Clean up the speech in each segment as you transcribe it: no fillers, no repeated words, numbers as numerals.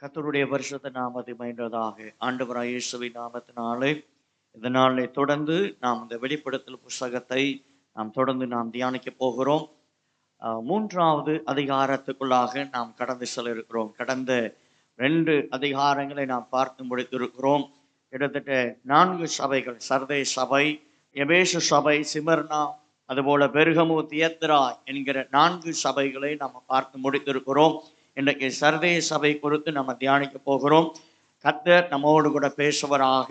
கர்த்தருடைய பரிசுத்த நாமத்தை மகிழ்ந்ததாக ஆண்டவராகிய இயேசுவின் நாமத்தினாலே இந்த நாளை தொடர்ந்து நாம் இந்த வெளிப்படுத்தல் புஸ்தகத்தை நாம் தியானிக்க போகிறோம். மூன்றாவது அதிகாரத்துக்குள்ளாக நாம் கடந்து செல்ல இருக்கிறோம். கடந்த 2 அதிகாரங்களை நாம் பார்த்து முடித்திருக்கிறோம். கிட்டத்தட்ட 4 சபைகள், சர்தை சபை, எபேசு சபை, சிமர்னா, அதுபோல பெர்கமு, தியத்ரா என்கிற 4 சபைகளை நாம் பார்த்து முடித்திருக்கிறோம். இன்றைக்கு சர்தை சபை குறித்து நம்ம தியானிக்க போகிறோம். கர்த்தர் நம்மோடு கூட பேசுவராக.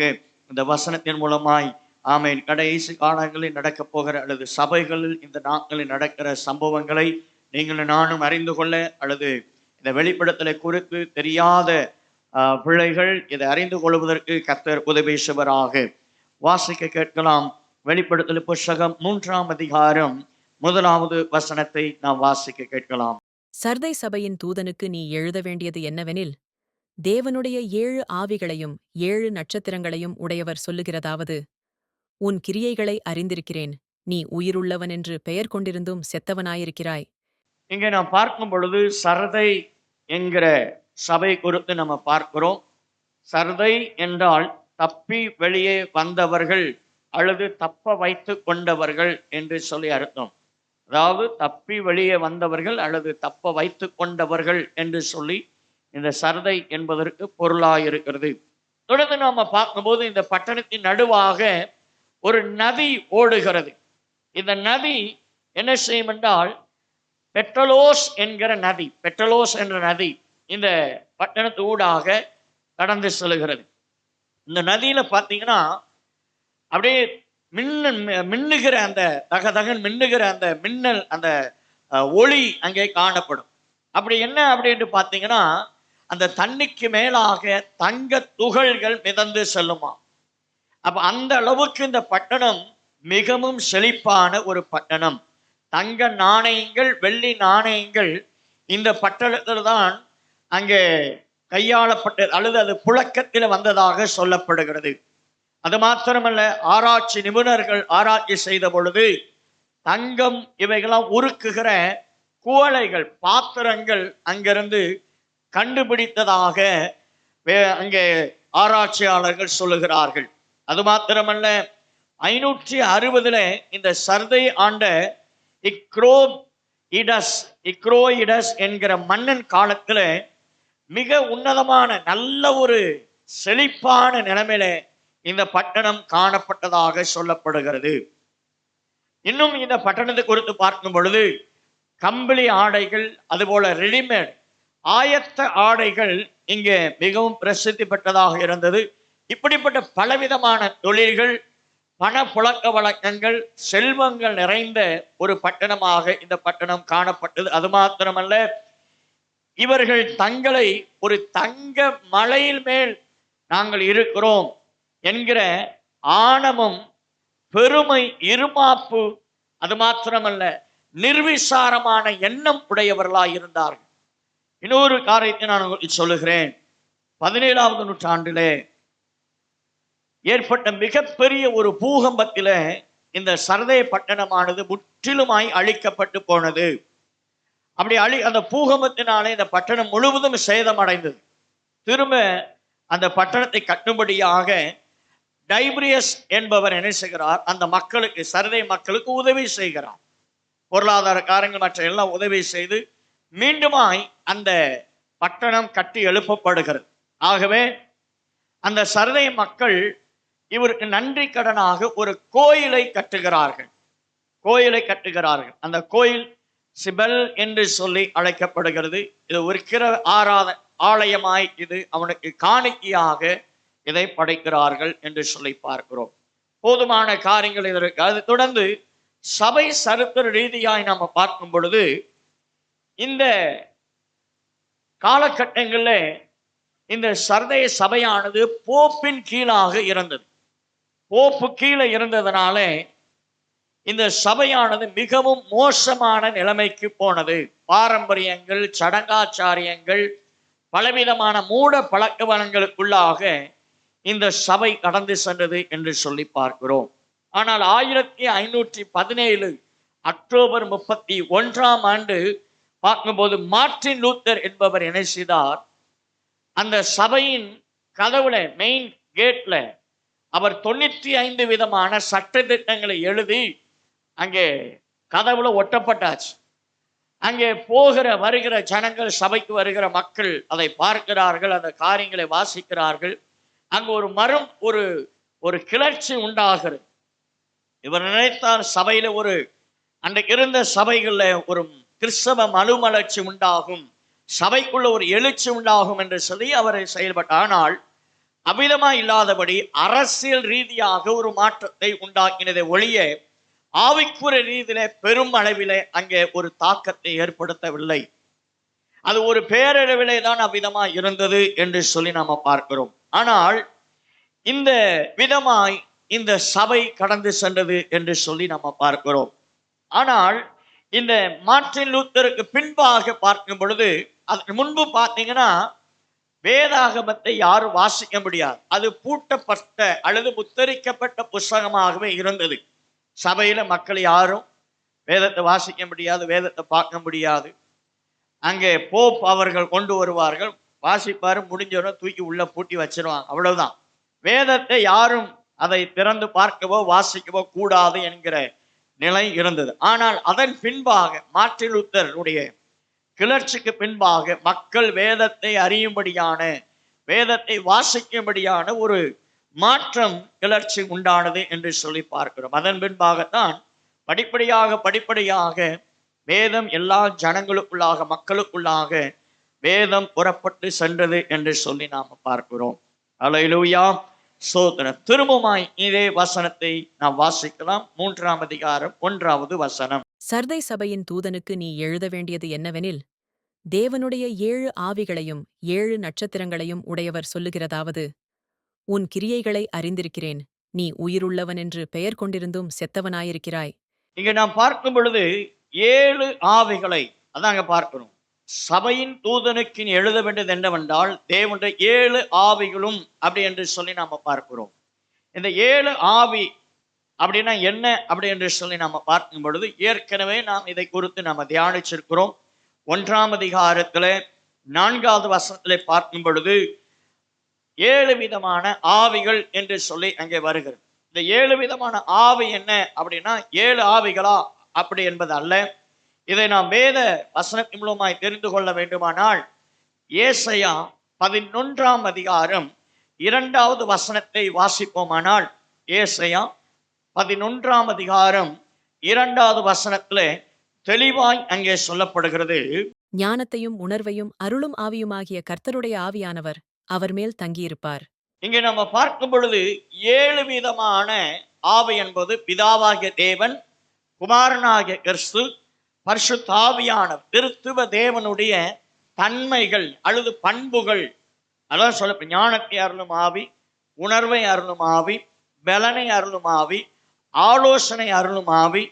இந்த வசனத்தின் மூலமாய் ஆமேன் கடைசி காலங்களில் நடக்க போகிற அல்லது சபைகளில் இந்த நாட்களில் நடக்கிற சம்பவங்களை நீங்களும் நானும் அறிந்து கொள்ள, அல்லது இந்த வெளிப்படுத்தலை குறித்து தெரியாத பிள்ளைகள் இதை அறிந்து கொள்வதற்கு கர்த்தர் உதவி செய்வராக. வாசிக்க கேட்கலாம். வெளிப்படுத்தல் புஸ்தகம் 3ஆம் அதிகாரம் 1வது வசனத்தை நாம் வாசிக்க கேட்கலாம். சர்தை சபையின் தூதனுக்கு நீ எழுத வேண்டியது என்னவெனில், தேவனுடைய 7 ஆவிகளையும் 7 நட்சத்திரங்களையும் உடையவர் சொல்லுகிறதாவது, உன் கிரியைகளை அறிந்திருக்கிறேன். நீ உயிருள்ளவன் என்று பெயர் கொண்டிருந்தும் செத்தவனாயிருக்கிறாய். இங்கே நாம் பார்க்கும் பொழுது சர்தை என்கிற சபை குறித்து நம்ம பார்க்கிறோம். சர்தை என்றால் தப்பி வெளியே வந்தவர்கள் அல்லது தப்ப வைத்து கொண்டவர்கள் என்று சொல்லி அர்த்தம். அதாவது தப்பி வெளியே வந்தவர்கள் அல்லது தப்ப வைத்து கொண்டவர்கள் என்று சொல்லி இந்த சர்தை என்பதற்கு பொருளாயிருக்கிறது. தொடர்ந்து நாம பார்க்கும்போது இந்த பட்டணத்தின் நடுவாக ஒரு நதி ஓடுகிறது. இந்த நதி என்ன செய்யும் என்றால் பெட்ரோலோஸ் என்கிற நதி, பெட்ரோலோஸ் என்ற நதி இந்த பட்டணத்து ஊடாக கடந்து செல்கிறது. இந்த நதியில பார்த்தீங்கன்னா அப்படியே மின்னுகிற அந்த தகதகன் மின்னுகிற அந்த மின்னல், அந்த ஒளி அங்கே காணப்படும். அப்படி என்ன அப்படின்னு பார்த்தீங்கன்னா, அந்த தண்ணிக்கு மேலாக தங்க துகள்கள் மிதந்து செல்லுமா. அப்ப அந்த அளவுக்கு இந்த பட்டணம் மிகவும் செழிப்பான ஒரு பட்டணம். தங்க நாணயங்கள், வெள்ளி நாணயங்கள் இந்த பட்டணத்தில் தான் அங்கே கையாளப்பட்டது அல்லது அது புழக்கத்தில் வந்ததாக சொல்லப்படுகிறது. அது மாத்திரமல்ல, ஆராய்ச்சி நிபுணர்கள் ஆராய்ச்சி செய்த பொழுது தங்கம் இவைகளாம் உருக்குகிற குவளைகள், பாத்திரங்கள் அங்கிருந்து கண்டுபிடித்ததாக அங்கே ஆராய்ச்சியாளர்கள் சொல்லுகிறார்கள். அது மாத்திரமல்ல, 560 இந்த சர்தை ஆண்ட இக்ரோயிடஸ் என்கிற மன்னன் காலத்துல மிக உன்னதமான நல்ல ஒரு செழிப்பான நிலைமையில இந்த பட்டணம் காணப்பட்டதாக சொல்லப்படுகிறது. இன்னும் இந்த பட்டணத்தை குறித்து பார்க்கும் பொழுது கம்பளி ஆடைகள், அதுபோல ரெடிமேட் ஆயத்த ஆடைகள் இங்கே மிகவும் பிரசித்தி பெற்றதாக இருந்தது. இப்படிப்பட்ட பலவிதமான தொழில்கள், பண புழக்க வழக்கங்கள், செல்வங்கள் நிறைந்த ஒரு பட்டணமாக இந்த பட்டணம் காணப்பட்டது. அது மாத்திரமல்ல, இவர்கள் தங்களை ஒரு தங்க மலையில் மேல் நாங்கள் இருக்கிறோம் என்கிற ஆணவம், பெருமை, இருமாப்பு, அது மாத்திரமல்ல நிர்விசாரமான எண்ணம் உடையவர்களாய் இருந்தார்கள். இன்னொரு காரியத்தை நான் உங்களுக்கு சொல்லுகிறேன். 17வது நூற்றாண்டிலே ஏற்பட்ட மிகப்பெரிய ஒரு பூகம்பத்தில இந்த சர்தை பட்டணமானது முற்றிலுமாய் அழிக்கப்பட்டு போனது. அப்படி அந்த பூகம்பத்தினாலே இந்த பட்டணம் முழுவதும் சேதமடைந்தது. திரும்ப அந்த பட்டணத்தை கட்டும்படியாக டைபிரியஸ் என்பவர் என்ன செய்கிறார், அந்த மக்களுக்கு, சர்தை மக்களுக்கு உதவி செய்கிறார். பொருளாதார காரியங்கள் மற்ற எல்லாம் உதவி செய்து மீண்டுமாய் அந்த பட்டணம் கட்டி எழுப்பப்படுகிறது. ஆகவே அந்த சர்தை மக்கள் இவருக்கு நன்றி கடனாக ஒரு கோயிலை கட்டுகிறார்கள். அந்த கோயில் சிபல் என்று சொல்லி அழைக்கப்படுகிறது. இது ஒரு ஆலயமாய் இது அவனுக்கு காணிக்கையாக இதை படைக்கிறார்கள் என்று சொல்லி பார்க்கிறோம். போதுமான காரியங்கள் இதற்கு. அது தொடர்ந்து சபை சரித்திர ரீதியாய் நாம் பார்க்கும் பொழுது இந்த காலகட்டங்களில் இந்த சர்தை சபையானது போப்பின் கீழாக இருந்தது. போப்பு கீழே இருந்ததுனால இந்த சபையானது மிகவும் மோசமான நிலைமைக்கு போனது. பாரம்பரியங்கள், சடங்காச்சாரியங்கள், பலவிதமான மூட பழக்க வழக்கங்களுக்குள்ளாக இந்த சபை கடந்து சென்றது என்று சொல்லி பார்க்கிறோம். ஆனால் 1517 அக்டோபர் 31ஆம் ஆண்டு பார்க்கும்போது மார்ட்டின் லூத்தர் என்பவர் என்ன செய்தார், அந்த சபையின் கதவுல மெயின் கேட்ல அவர் 95 விதமான சட்ட திட்டங்களை எழுதி அங்கே கதவுல ஒட்டப்பட்டாச்சு. அங்கே போகிற வருகிற ஜனங்கள், சபைக்கு வருகிற மக்கள் அதை பார்க்கிறார்கள், அந்த காரியங்களை வாசிக்கிறார்கள். அங்கு ஒரு ஒரு ஒரு கிளர்ச்சி உண்டாகிறது. இவர் நினைத்தார் சபையில அன்றைக்கு இருந்த சபைகள்ல ஒரு கிறிஸ்தவ மறுமலர்ச்சி உண்டாகும், சபைக்குள்ள ஒரு எழுச்சி உண்டாகும் என்று சொல்லி அவர் செயல்பட்டார். ஆனால் அவ்விதமா இல்லாதபடி அரசியல் ரீதியாக ஒரு மாற்றத்தை உண்டாக்கினதை ஒழிய ஆவிக்குரிய ரீதியிலே பெரும் அளவிலே அங்கே ஒரு தாக்கத்தை ஏற்படுத்தவில்லை. அது ஒரு பேரளவிலே தான் அவ்விதமா இருந்தது என்று சொல்லி நாம பார்க்கிறோம். ஆனால் இந்த விதமாய் இந்த சபை கடந்து சென்றது என்று சொல்லி நம்ம பார்க்கிறோம். ஆனால் இந்த மார்ட்டின் லூத்தருக்கு பின்பாக பார்க்கும் பொழுது, அதற்கு முன்பு பார்த்தீங்கன்னா வேதாகமத்தை யாரும் வாசிக்க முடியாது. அது பூட்டப்பட்ட அல்லது முத்தரிக்கப்பட்ட புஸ்தகமாகவே இருந்தது. சபையில மக்கள் யாரும் வேதத்தை வாசிக்க முடியாது, வேதத்தை பார்க்க முடியாது. அங்கே போப் அவர்கள் கொண்டு வருவார்கள், வாசிப்பாரு, முடிஞ்சவரை தூக்கி உள்ள பூட்டி வச்சிருவாங்க, அவ்வளவுதான். வேதத்தை யாரும் அதை திறந்து பார்க்கவோ வாசிக்கவோ கூடாது என்கிற நிலை இருந்தது. ஆனால் அதன் பின்பாக மார்ட்டின் லூத்தருடைய கிளர்ச்சிக்கு பின்பாக மக்கள் வேதத்தை அறியும்படியான, வேதத்தை வாசிக்கும்படியான ஒரு மாற்றம், கிளர்ச்சி உண்டானது என்று சொல்லி பார்க்கிறோம். அதன் பின்பாகத்தான் படிப்படியாக வேதம் எல்லா ஜனங்களுக்குள்ளாக, மக்களுக்குள்ளாக வேதம் புறப்பட்டு சென்றது என்று சொல்லி நாம் பார்க்கிறோம். அல்லேலூயா, ஸ்தோத்திரம். திரும்பமாய் இதே வசனத்தை நாம் வாசிக்கலாம். 3ஆம் அதிகாரம் 1வது வசனம். சர்தை சபையின் தூதனுக்கு நீ எழுத வேண்டியது என்னவெனில், தேவனுடைய 7 ஆவிகளையும் 7 நட்சத்திரங்களையும் உடையவர் சொல்லுகிறதாவது, உன் கிரியைகளை அறிந்திருக்கிறேன், நீ உயிருள்ளவன் என்று பெயர் கொண்டிருந்தும் செத்தவனாயிருக்கிறாய். இங்க நாம் பார்க்கும் பொழுது 7 ஆவிகளை அதாங்க பார்க்கிறோம். சபையின் தூதனுக்கு நீ எழுத வேண்டியது என்னவென்றால், தேவனுடைய 7 ஆவிகளும் அப்படி என்று சொல்லி நாம பார்க்கிறோம். இந்த 7 ஆவி அப்படின்னா என்ன அப்படி என்று சொல்லி நாம பார்க்கும் பொழுது, ஏற்கனவே நாம் இதை குறித்து நாம தியானிச்சிருக்கிறோம். 1ஆம் அதிகாரத்துல 4வது வசனத்திலே பார்க்கும் பொழுது 7 விதமான ஆவிகள் என்று சொல்லி அங்கே வருகிறது. இந்த 7 விதமான ஆவி என்ன அப்படின்னா, 7 ஆவிகளா அப்படி என்பது அல்ல. இதை நாம் வேத வசனத்தின் மூலமாய் தெரிந்து கொள்ள வேண்டுமானால், ஏசாயா 11ஆம் அதிகாரம் 2வது வசனத்தை வாசிப்போமானால், ஏசாயா 11ஆம் அதிகாரம் 2வது வசனத்திலே தெளிவாய் அங்கே சொல்லப்படுகிறது, ஞானத்தையும் உணர்வையும் அருளும் ஆவியுமாகிய கர்த்தருடைய ஆவியானவர் அவர் மேல் தங்கியிருப்பார். இங்கே நம்ம பார்க்கும் பொழுது 7 விதமான ஆவி என்பது பிதாவாகிய தேவன், குமாரனாகிய கிறிஸ்து, பரிசுத்த ஆவியானவர், திருத்துவ தேவனுடைய தன்மைகள் அல்லது பண்புகள். அதான் சொல்ல, ஞானத்தை அருளும் ஆவி, உணர்வை அருளும் ஆவி, பலனை அருளும் ஆவி, ஆலோசனை அருளும் ஆவி,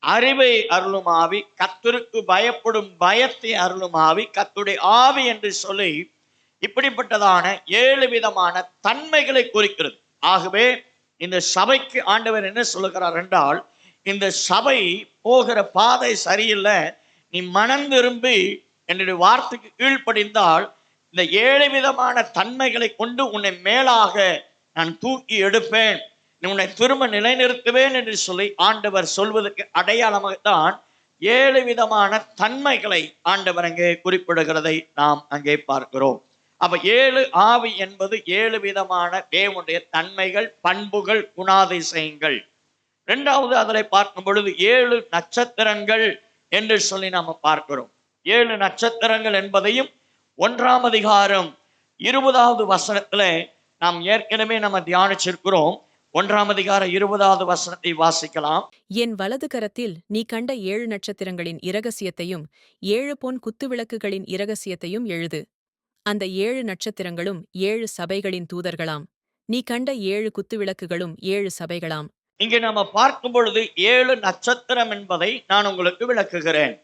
அறிவை அருளும் ஆவி, கர்த்தருக்கு பயப்படும் பயத்தை அருளும் ஆவி, கர்த்தருடைய ஆவி என்று சொல்லி இப்படிப்பட்டதான 7 விதமான தன்மைகளை குறிக்கிறது. ஆகவே இந்த சபைக்கு ஆண்டவர் என்ன சொல்லுகிறார் என்றால், இந்த சபை போகிற பாதை சரியில்லை, நீ மனம் திரும்பி என்னுடைய வார்த்தைக்கு கீழ்ப்படிந்தால் இந்த 7 விதமான தன்மைகளை கொண்டு உன்னை மேலாக நான் தூக்கி எடுப்பேன், உன்னை திரும்ப நிலைநிறுத்துவேன் என்று சொல்லி ஆண்டவர் சொல்வதற்கு அடையாளமாகத்தான் 7 விதமான தன்மைகளை ஆண்டவர் அங்கே குறிப்பிடுகிறதை நாம் அங்கே பார்க்கிறோம். அப்ப 7 ஆவி என்பது 7 விதமான தேவனுடைய தன்மைகள், பண்புகள், குணாதிசயங்கள். 2வது அதில் பார்க்கும் பொழுது 7 நட்சத்திரங்கள் என்று சொல்லி நாம பார்க்கிறோம். 7 நட்சத்திரங்கள் என்பதையும் 1ஆம் அதிகாரம் 20வது வசனத்துல நாம் ஏற்கனவே நம்ம தியானிச்சிருக்கிறோம். 1ஆம் அதிகாரம் 20வது வசனத்தை வாசிக்கலாம். என் வலது கரத்தில் நீ கண்ட 7 நட்சத்திரங்களின் இரகசியத்தையும் 7 பொன் குத்துவிளக்குகளின் இரகசியத்தையும் எழுது. அந்த 7 நட்சத்திரங்களும் 7 சபைகளின் தூதர்களாம். நீ கண்ட 7 குத்துவிளக்குகளும் 7 சபைகளாம். இங்கே நம்ம பார்க்கும் பொழுது 7 நட்சத்திரம் என்பதை நான் உங்களுக்கு விளக்குகிறேன்.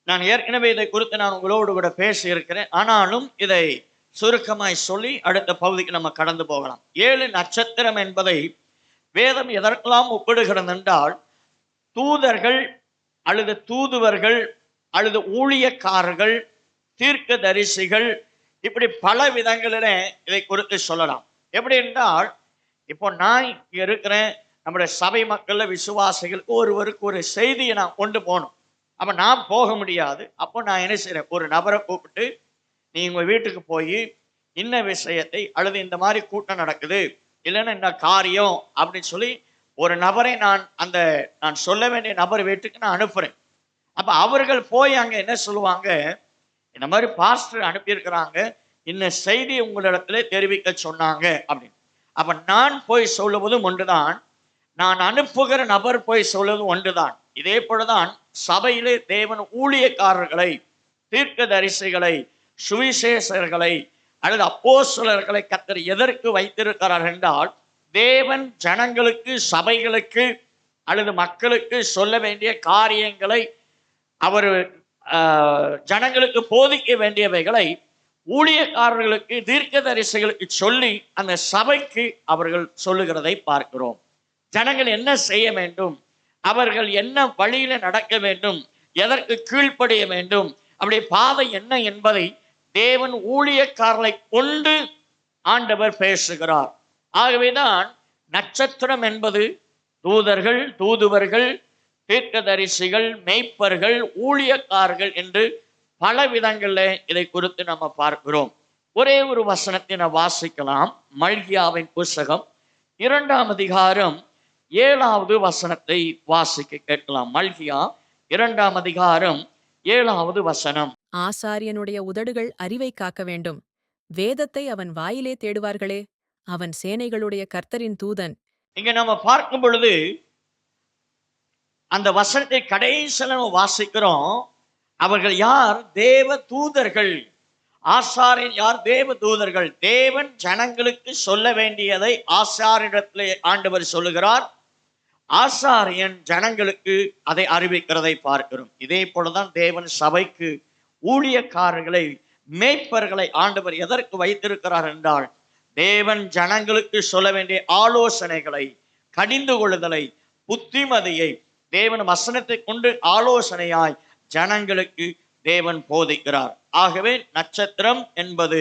நான் ஏற்கனவே இதை குறித்து நான் உங்களோடு கூட பேசி இருக்கிறேன். ஆனாலும் இதை சுருக்கமாய் சொல்லி அடுத்த பகுதிக்கு நம்ம கடந்து போகலாம். 7 நட்சத்திரம் என்பதை வேதம் எதற்கெல்லாம் ஒப்பிடுகிறது என்றால், தூதர்கள் அல்லது தூதுவர்கள் அல்லது ஊழியக்காரர்கள், தீர்க்க தரிசிகள், இப்படி பல விதங்களிலே இதை குறித்து சொல்லலாம். எப்படி என்றால், இப்போ நான் இங்க இருக்கிறேன், நம்முடைய சபை மக்கள்ல விசுவாசிகளுக்கு ஒருவருக்கு ஒரு செய்தியை நான் கொண்டு போகணும். அப்ப நான் போக முடியாது. அப்போ நான் என்ன செய்றேன், ஒரு நபரை கூப்பிட்டு, நீ உங்க வீட்டுக்கு போய் இன்ன விஷயத்தை அல்லது இந்த மாதிரி கூட்டம் நடக்குது, இல்லைன்னா இந்த காரியம் அப்படின்னு சொல்லி ஒரு நபரை நான் சொல்ல வேண்டிய நபர் வீட்டுக்கு நான் அனுப்புறேன். அப்ப அவர்கள் போய் அங்க என்ன சொல்லுவாங்க, இந்த மாதிரி பாஸ்டர் அனுப்பியிருக்கிறாங்க, இந்த செய்தி உங்களிடத்துல தெரிவிக்க சொன்னாங்க அப்படின்னு. அப்ப நான் போய் சொல்லுவதும் ஒன்றுதான், நான் அனுப்புகிற நபர் போய் சொல்வது ஒன்றுதான். இதே போலதான் சபையிலே தேவன் ஊழியக்காரர்களை, தீர்க்கதரிசிகளை, சுவிசேஷர்களை அல்லது அப்போஸ்தலர்களை கர்த்தர் எதற்கு வைத்திருக்கிறார் என்றால், தேவன் ஜனங்களுக்கு, சபைகளுக்கு அல்லது மக்களுக்கு சொல்ல வேண்டிய காரியங்களை அவர் ஜனங்களுக்கு போதிக்க வேண்டியவைகளை ஊழியக்காரர்களுக்கு, தீர்க்கதரிசிகளுக்கு சொல்லி அந்த சபைக்கு அவர்கள் சொல்லுகிறதை பார்க்கிறோம். ஜனங்கள் என்ன செய்ய வேண்டும், அவர்கள் என்ன வழியில நடக்க வேண்டும், எதற்கு கீழ்ப்படிய வேண்டும், அவருடைய பாதை என்ன என்பதை தேவன் ஊழியக்காரர்களை கொண்டு ஆண்டவர் பேசுகிறார். ஆகவேதான் நட்சத்திரம் என்பது தூதர்கள், தூதுவர்கள், தீர்க்கதரிசிகள், மேய்ப்பர்கள், ஊழியக்காரர்கள் என்று பல விதங்களில் இதை குறித்து நம்ம பார்க்கிறோம். ஒரே ஒரு வசனத்தை நான் வாசிக்கலாம். மல்கியாவின் புஸ்தகம் 2ஆம் அதிகாரம் 7வது வசனத்தை வாசிக்க கேட்கலாம். மல்கியா 2ஆம் அதிகாரம் 7வது வசனம். ஆசாரியனுடைய உதடுகள் அறிவை காக்க வேண்டும். வேதத்தை அவன் வாயிலே தேடுவார்களே. அவன் சேனைகளுடைய கர்த்தரின் தூதன். இங்க நம்ம பார்க்கும் பொழுது அந்த வசனத்தை கடைசியில் நம்ம வாசிக்கிறோம். அவர்கள் யார்? தேவ தூதர்கள். ஆசாரியன் யார்? தேவ தூதர்கள். தேவன் ஜனங்களுக்கு சொல்ல வேண்டியதை ஆசாரியனிடத்திலே ஆண்டவர் சொல்லுகிறார். ஆசாரியன் ஜனங்களுக்கு அதை அறிவிக்கிறதை பார்க்கிறோம். இதே போலதான் தேவன் சபைக்கு ஊழியக்காரர்களை, மேய்ப்பர்களை ஆண்டவர் எதற்கு வைத்திருக்கிறார் என்றால், தேவன் ஜனங்களுக்கு சொல்ல வேண்டிய ஆலோசனைகளை, கடிந்து கொள்ளுதலை, புத்திமதியை தேவன் வசனத்தை கொண்டு ஆலோசனையாய் ஜனங்களுக்கு தேவன் போதிக்கிறார். ஆகவே நட்சத்திரம் என்பது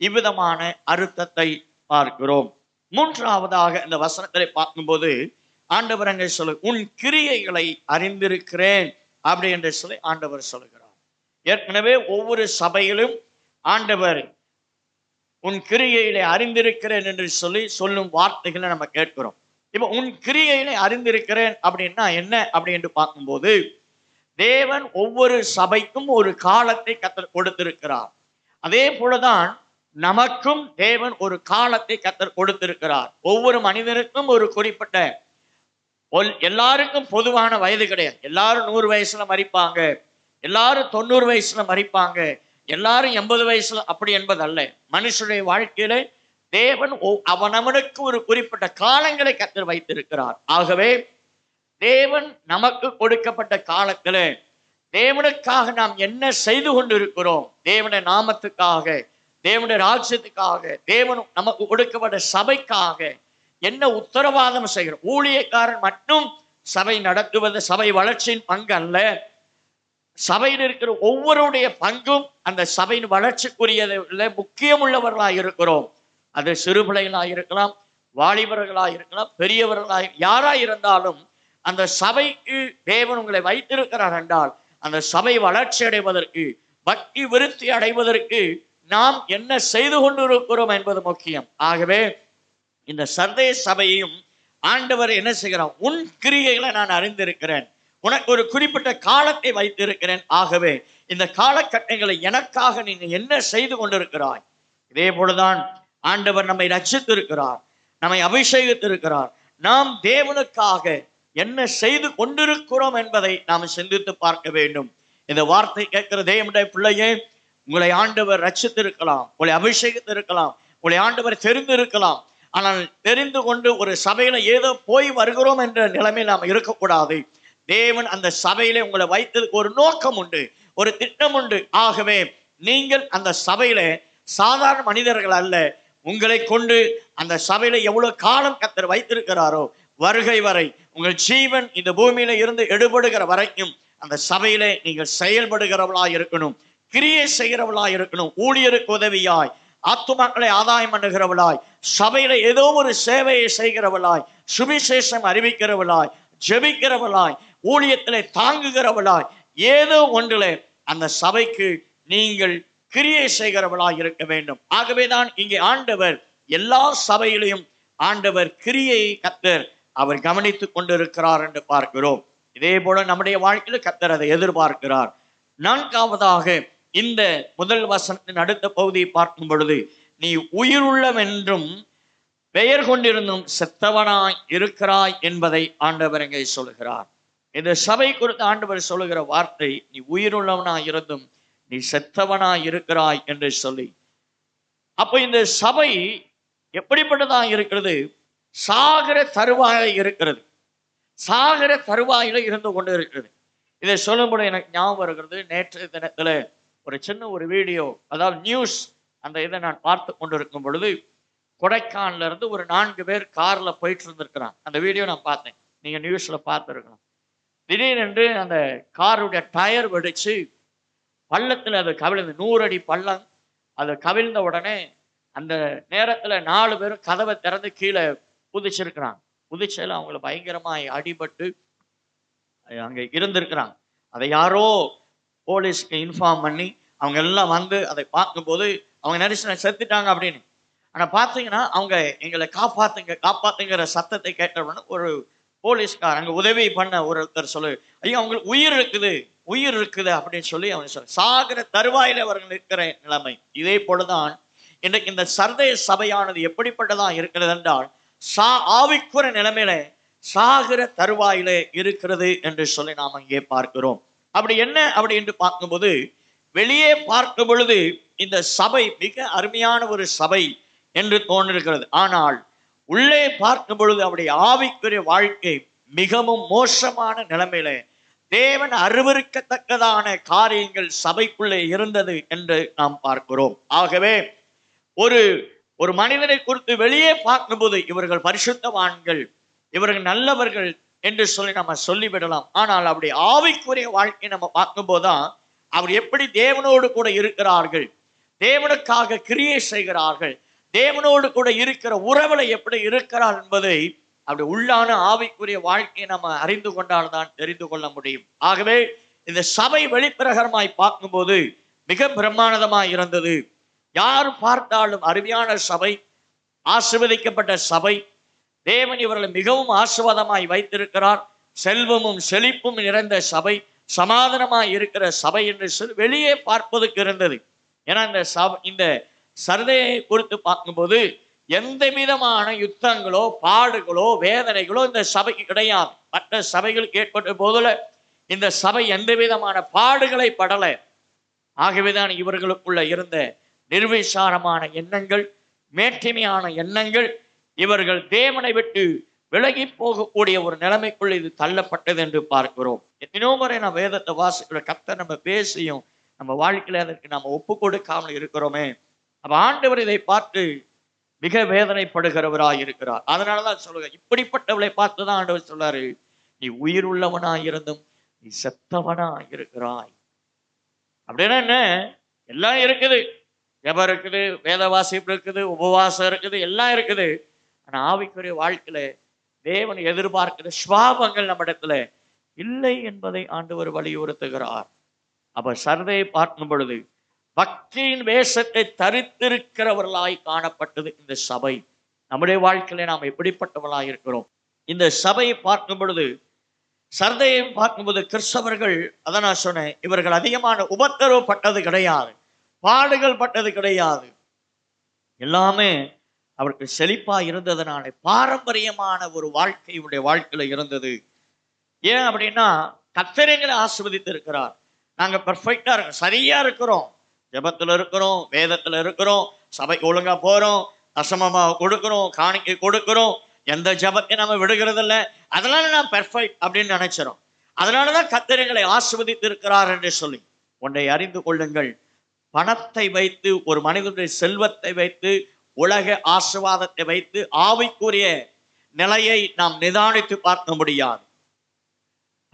இவ்விதமான அர்த்தத்தை பார்க்கிறோம். மூன்றாவதாக இந்த வசனத்தை பார்க்கும்போது ஆண்டவர் அங்கே உன் கிரியைகளை அறிந்திருக்கிறேன் அப்படி என்று சொல்லி ஆண்டவர் சொல்லுகிறார். ஏற்கனவே ஒவ்வொரு சபையிலும் ஆண்டவர் உன் கிரியைகளை அறிந்திருக்கிறேன் என்று சொல்லி சொல்லும் வார்த்தைகளை நம்ம கேட்கிறோம். இப்ப உன் கிரியைகளை அறிந்திருக்கிறேன் அப்படின்னா என்ன அப்படி என்று பார்க்கும்போது, தேவன் ஒவ்வொரு சபைக்கும் ஒரு காலத்தை கர்த்தர் கொடுத்திருக்கிறார். அதே போலதான் நமக்கும் தேவன் ஒரு காலத்தை கர்த்தர் கொடுத்திருக்கிறார். ஒவ்வொரு மனிதனுக்கும் ஒரு குறிப்பிட்ட, எல்லாருக்கும் பொதுவான வயது கிடையாது. எல்லாரும் 100 வயசுல மரிப்பாங்க, எல்லாரும் 90 வயசுல மரிப்பாங்க, எல்லாரும் 80 வயசுல, அப்படி என்பது அல்ல. மனுஷனுடைய வாழ்க்கையில தேவன் அவனவனுக்கு ஒரு குறிப்பிட்ட காலங்களை கர்த்தர் வைத்திருக்கிறார். ஆகவே தேவன் நமக்கு கொடுக்கப்பட்ட காலத்துல தேவனுக்காக நாம் என்ன செய்து கொண்டிருக்கிறோம், தேவனுடைய நாமத்துக்காக, தேவனுடைய ராஜ்யத்துக்காக, தேவன் நமக்கு கொடுக்கப்பட்ட சபைக்காக என்ன உத்தரவாதம் செய்கிறோம். ஊழியக்காரன் மட்டும் சபை நடத்துவது சபை வளர்ச்சியின் பங்கு அல்ல. சபையில் இருக்கிற ஒவ்வொருடைய பங்கும் அந்த சபையின் வளர்ச்சிக்குரியதில் முக்கியமுள்ளவர்களாக இருக்கிறோம். அது சிறுபிள்ளைகளாக இருக்கலாம், வாலிபர்களாக இருக்கலாம், பெரியவர்களாக, யாராக இருந்தாலும் அந்த சபைக்கு தேவன் உங்களை வைத்திருக்கிறார் என்றால் அந்த சபை வளர்ச்சி அடைவதற்கு, பக்தி விருத்தி அடைவதற்கு நாம் என்ன செய்து கொண்டிருக்கிறோம் என்பது முக்கியம். ஆகவே இந்த சர்தே சபையையும் ஆண்டவர் என்ன செய்கிறார், உன் கிரியைகளை நான் அறிந்திருக்கிறேன், உனக்கு ஒரு குறிப்பிட்ட காலத்தை வைத்திருக்கிறேன். ஆகவே இந்த காலகட்டங்களை எனக்காக நீ என்ன செய்து கொண்டிருக்கிறாய். இதே போலதான் ஆண்டவர் நம்மை ரட்சித்திருக்கிறார், நம்மை அபிஷேகித்திருக்கிறார். நாம் தேவனுக்காக என்ன செய்து கொண்டிருக்கிறோம் என்பதை நாம் சிந்தித்து பார்க்க வேண்டும். இந்த வார்த்தை கேட்கிற தேவனுடைய பிள்ளையே, உங்களை ஆண்டவர் ரட்சித்திருக்கலாம், உங்களை அபிஷேகித்திருக்கலாம், உங்களை ஆண்டவர் தெரிந்திருக்கலாம். ஆனால் தெரிந்து கொண்டு ஒரு சபையில ஏதோ போய் வருகிறோம் என்ற நிலைமையில் நாம் இருக்கக்கூடாது. தேவன் அந்த சபையிலே உங்களை வைத்ததுக்கு ஒரு நோக்கம் உண்டு, ஒரு திட்டம் உண்டு. ஆகவே நீங்கள் அந்த சபையில சாதாரண மனிதர்கள் அல்ல. உங்களை கொண்டு அந்த சபையில எவ்வளவு காலம் கர்த்தர் வைத்திருக்கிறாரோ, வருகை வரை உங்கள் ஜீவன் இந்த பூமியில இருந்து எடுபடுகிற வரைக்கும் அந்த சபையிலே நீங்கள் செயல்படுகிறவர்களா இருக்கணும், கிரியை செய்கிறவளாய் இருக்கணும். ஊழியருக்கு உதவியாய், ஆத்துமாக்களை ஆதாயம் பண்ணுகிறவளாய், சபையில ஏதோ ஒரு சேவையை செய்கிறவளாய், சுவிசேஷம் அறிவிக்கிறவளாய், ஜெபிக்கிறவளாய், ஊழியத்திலே தாங்குகிறவளாய், ஏதோ ஒன்றிலே அந்த சபைக்கு நீங்கள் கிரியை செய்கிறவளாய் இருக்க வேண்டும். ஆகவேதான் இங்கே ஆண்டவர் எல்லா சபையிலையும் ஆண்டவர் கிரியை கர்த்தர் அவர் கவனித்துக் கொண்டிருக்கிறார் என்று பார்க்கிறோம். இதே போல நம்முடைய வாழ்க்கையில கர்த்தர் அதை எதிர்பார்க்கிறார். நான்காவதாக இந்த முதல் வசனத்தின் அடுத்த பகுதியை பார்க்கும் பொழுது, நீ உயிருள்ளவென்றும் பெயர் கொண்டிருந்தும் செத்தவனாய் இருக்கிறாய் என்பதை ஆண்டவர் இங்கே சொல்கிறார். இந்த சபை குறித்து ஆண்டவர் சொல்லுகிற வார்த்தை, நீ உயிருள்ளவனாய் இருந்தும் நீ செத்தவனாய் இருக்கிறாய் என்று சொல்லி. அப்ப இந்த சபை எப்படிப்பட்டதா இருக்கிறது? சாகர தருவாயில இருக்கிறது. சாகர தருவாயில இருந்து கொண்டு இருக்கிறது. இதை சொல்லும்போது எனக்கு ஞாபகம் வருகிறது, நேற்றைய தினத்துல ஒரு சின்ன ஒரு வீடியோ, அதாவது நியூஸ், அந்த இதை நான் பார்த்து கொண்டிருக்கும் பொழுது, கொடைக்கானல்ல இருந்து ஒரு 4 பேர் கார்ல போயிட்டு இருந்திருக்கிறாங்க. அந்த வீடியோ நான் பார்த்தேன், நீங்க நியூஸ்ல பார்த்துருக்கலாம். திடீரென்று அந்த காருடைய டயர் வெடிச்சு பள்ளத்துல அது கவிழ்ந்து, 100 அடி பள்ளம், அது கவிழ்ந்த உடனே அந்த நேரத்துல 4 பேரும் கதவை திறந்து கீழே குதிச்சிருக்கிறாங்க. குதிச்சல அவங்கள பயங்கரமாய் அடிபட்டு அங்க இருந்திருக்கிறாங்க. அதை யாரோ போலீஸ்க்கு இன்ஃபார்ம் பண்ணி அவங்க எல்லாம் வந்து அதை பார்க்கும்போது அவங்க நினைச்சு செத்துட்டாங்க அப்படின்னு. ஆனா பாத்தீங்கன்னா அவங்க எங்களை காப்பாத்துங்க காப்பாத்துங்கிற சத்தத்தை கேட்ட உடனே ஒரு போலீஸ்கார் அங்க உதவி பண்ண ஒருத்தர் சொல்லு, ஐயோ அவங்களுக்கு உயிர் இருக்குது அப்படின்னு சொல்லி அவங்க சொல்ல, சாகிற தருவாயில அவர்கள் இருக்கிற நிலைமை. இதே போலதான் இன்றைக்கு இந்த சர்தேய சபையானது எப்படிப்பட்டதா இருக்கிறது என்றால், ஆவிக்குற நிலைமையில சாகிற தருவாயில இருக்கிறது என்று சொல்லி நாம் அங்கே பார்க்கிறோம். அப்படி என்ன அப்படி என்று பார்க்கும்போது, வெளியே பார்க்கும் பொழுது இந்த சபை மிக அருமையான ஒரு சபை என்று தோன்றிருக்கிறது. ஆனால் உள்ளே பார்க்கும் பொழுது அவருடைய ஆவிக்குரிய வாழ்க்கை மிகவும் மோசமான நிலைமையில, தேவன் அருவருக்கத்தக்கதான காரியங்கள் சபைக்குள்ளே இருந்தது என்று நாம் பார்க்கிறோம். ஆகவே ஒரு மனிதனை குறித்து வெளியே பார்க்கும்போது இவர்கள் பரிசுத்தவான்கள், இவர்கள் நல்லவர்கள் என்று சொல்லி நம்ம சொல்லிவிடலாம். ஆனால் அவருடைய ஆவிக்குரிய வாழ்க்கை நம்ம பார்க்கும்போதுதான் அவர் எப்படி தேவனோடு கூட இருக்கிறார்கள், தேவனுக்காக கிரியை செய்கிறார்கள், தேவனோடு கூட இருக்கிற உறவுல எப்படி இருக்கிறார் என்பதை அப்படி உள்ளான ஆவிக்குரிய வாழ்க்கையை நம்ம அறிந்து கொண்டால்தான் தெரிந்து கொள்ள முடியும். ஆகவே இந்த சபை வெளிப்பிரகரமாய் பார்க்கும்போது மிக பிரம்மாண்டமாய் இருந்தது. யார் பார்த்தாலும் அருமையான சபை, ஆசீர்வதிக்கப்பட்ட சபை, தேவன் இவர்களை மிகவும் ஆசீர்வாதமாய் வைத்திருக்கிறார், செல்வமும் செழிப்பும் நிறைந்த சபை, சமாதானமாய் இருக்கிற சபை என்று சொல்லி வெளியே பார்ப்பதற்கு இருந்தது. ஏன்னா இந்த சர்தையை குறித்து பார்க்கும்போது எந்த விதமான யுத்தங்களோ பாடுகளோ வேதனைகளோ இந்த சபைக்கு கிடையாது. மற்ற சபைகளுக்கு ஏற்பட்ட போதுல இந்த சபை எந்த விதமான பாடுகளை படல. ஆகவேதான் இவர்களுக்குள்ள இருந்த நிர்விசாரமான எண்ணங்கள், மேட்டிமையான எண்ணங்கள், இவர்கள் தேவனை விட்டு விலகி போகக்கூடிய ஒரு நிலைமைக்குள் இது தள்ளப்பட்டது என்று பார்க்கிறோம். எத்தனையோ முறை நான் வேதத்தை வாசிக்கிற கர்த்தர் நம்ம பேசியும் நம்ம வாழ்க்கையில அதற்கு நம்ம ஒப்பு கொடுக்காமல் இருக்கிறோமே. அப்ப ஆண்டவர் இதை பார்த்து மிக வேதனைப்படுகிறவராய் இருக்கிறார். அதனாலதான் சொல்லுங்க, இப்படிப்பட்டவளை பார்த்துதான் ஆண்டவர் சொல்றாரு, நீ உயிர் உள்ளவனாய் இருந்தும் நீ செத்தவனாய் இருக்கிறாய். அப்படின்னா என்ன? எல்லாம் இருக்குது, ஜெபம் இருக்குது, வேத வாசிப்பு இருக்குது, உபவாசம் இருக்குது, எல்லாம் இருக்குது. ஆனா ஆவிக்குரிய வாழ்க்கையில தேவன் எதிர்பார்க்கிற சுவாபங்கள் நம்ம இடத்துல இல்லை என்பதை ஆண்டவர் வலியுறுத்துகிறார். அப்ப சர்தையை பார்க்கும் பொழுது பக்தியின் வேஷத்தை தரித்திருக்கிறவர்களாய் காணப்பட்டது இந்த சபை. நம்முடைய வாழ்க்கையில நாம் எப்படிப்பட்டவர்களாய் இருக்கிறோம்? இந்த சபையை பார்க்கும் பொழுது, சர்தையை பார்க்கும்போது கிறிஸ்தவர்கள், அதான் நான் சொன்னேன், இவர்கள் அதிகமான உபத்திரவப்பட்டது கிடையாது, பாடுகள் பட்டது கிடையாது. எல்லாமே அவருக்கு செழிப்பா இருந்ததுனால பாரம்பரியமான ஒரு வாழ்க்கையுடைய வாழ்க்கையில இருந்தது. ஏன் அப்படின்னா கர்த்தரை ஆசீர்வதித்து இருக்கிறார். நாங்க பெர்ஃபெக்டா இருக்கோம், சரியா இருக்கிறோம், ஜெபத்துல இருக்கிறோம், வேதத்துல இருக்கிறோம், சபைக்கு ஒழுங்கா போறோம், தசமமா கொடுக்கிறோம், காணிக்கை கொடுக்கிறோம், எந்த ஜெபத்தையும் நம்ம விடுகிறது இல்லை, அதனால நான் பெர்ஃபெக்ட் அப்படின்னு நினைச்சிடும். அதனாலதான் கர்த்தரை ஆசீர்வதித்து இருக்கிறார் என்று சொல்லி ஒன்றை அறிந்து கொள்ளுங்கள். பணத்தை வைத்து, ஒரு மனிதனுடைய செல்வத்தை வைத்து, உலக ஆசீர்வாதத்தை வைத்து ஆவிக்குரிய நிலையை நாம் நிதானித்து பார்க்க முடியாது.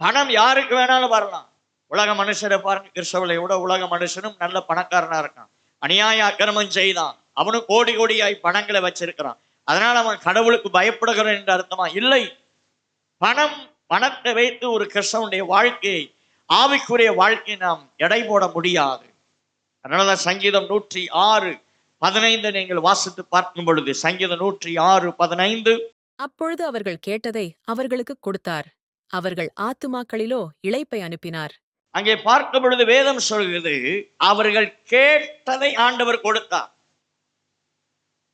பணம் யாருக்கு வேணாலும் வரலாம், உலக மனுஷரை பாருங்க, கிறிஸ்தவர்களை விட உலக மனுஷனும் நல்ல பணக்காரனா இருக்கான். அநியாய அக்கிரமம் செய்தான், அவனும் கோடி கோடியாய் பணங்களை வச்சிருக்கிறான். அதனால அவன் கடவுளுக்கு பயப்படுகிறான் என்று அர்த்தமா? இல்லை. பணத்தை வைத்து ஒரு கிறிஸ்தவனுடைய வாழ்க்கையை, ஆவிக்குரிய வாழ்க்கையை நாம் எடை போட முடியாது. அதனாலதான் சங்கீதம் 106:15 நீங்கள் வாசித்து பார்க்கும் பொழுது, சங்கீதம் 106:15, அப்பொழுது அவர்கள் கேட்டதை அவர்களுக்கு கொடுத்தார், அவர்கள் ஆத்துமாக்களிலோ இளைப்பை அனுப்பினார். அங்கே பார்க்கும் பொழுது வேதம் சொல்கிறது, அவர்கள் கேட்டதை ஆண்டவர் கொடுத்தார்.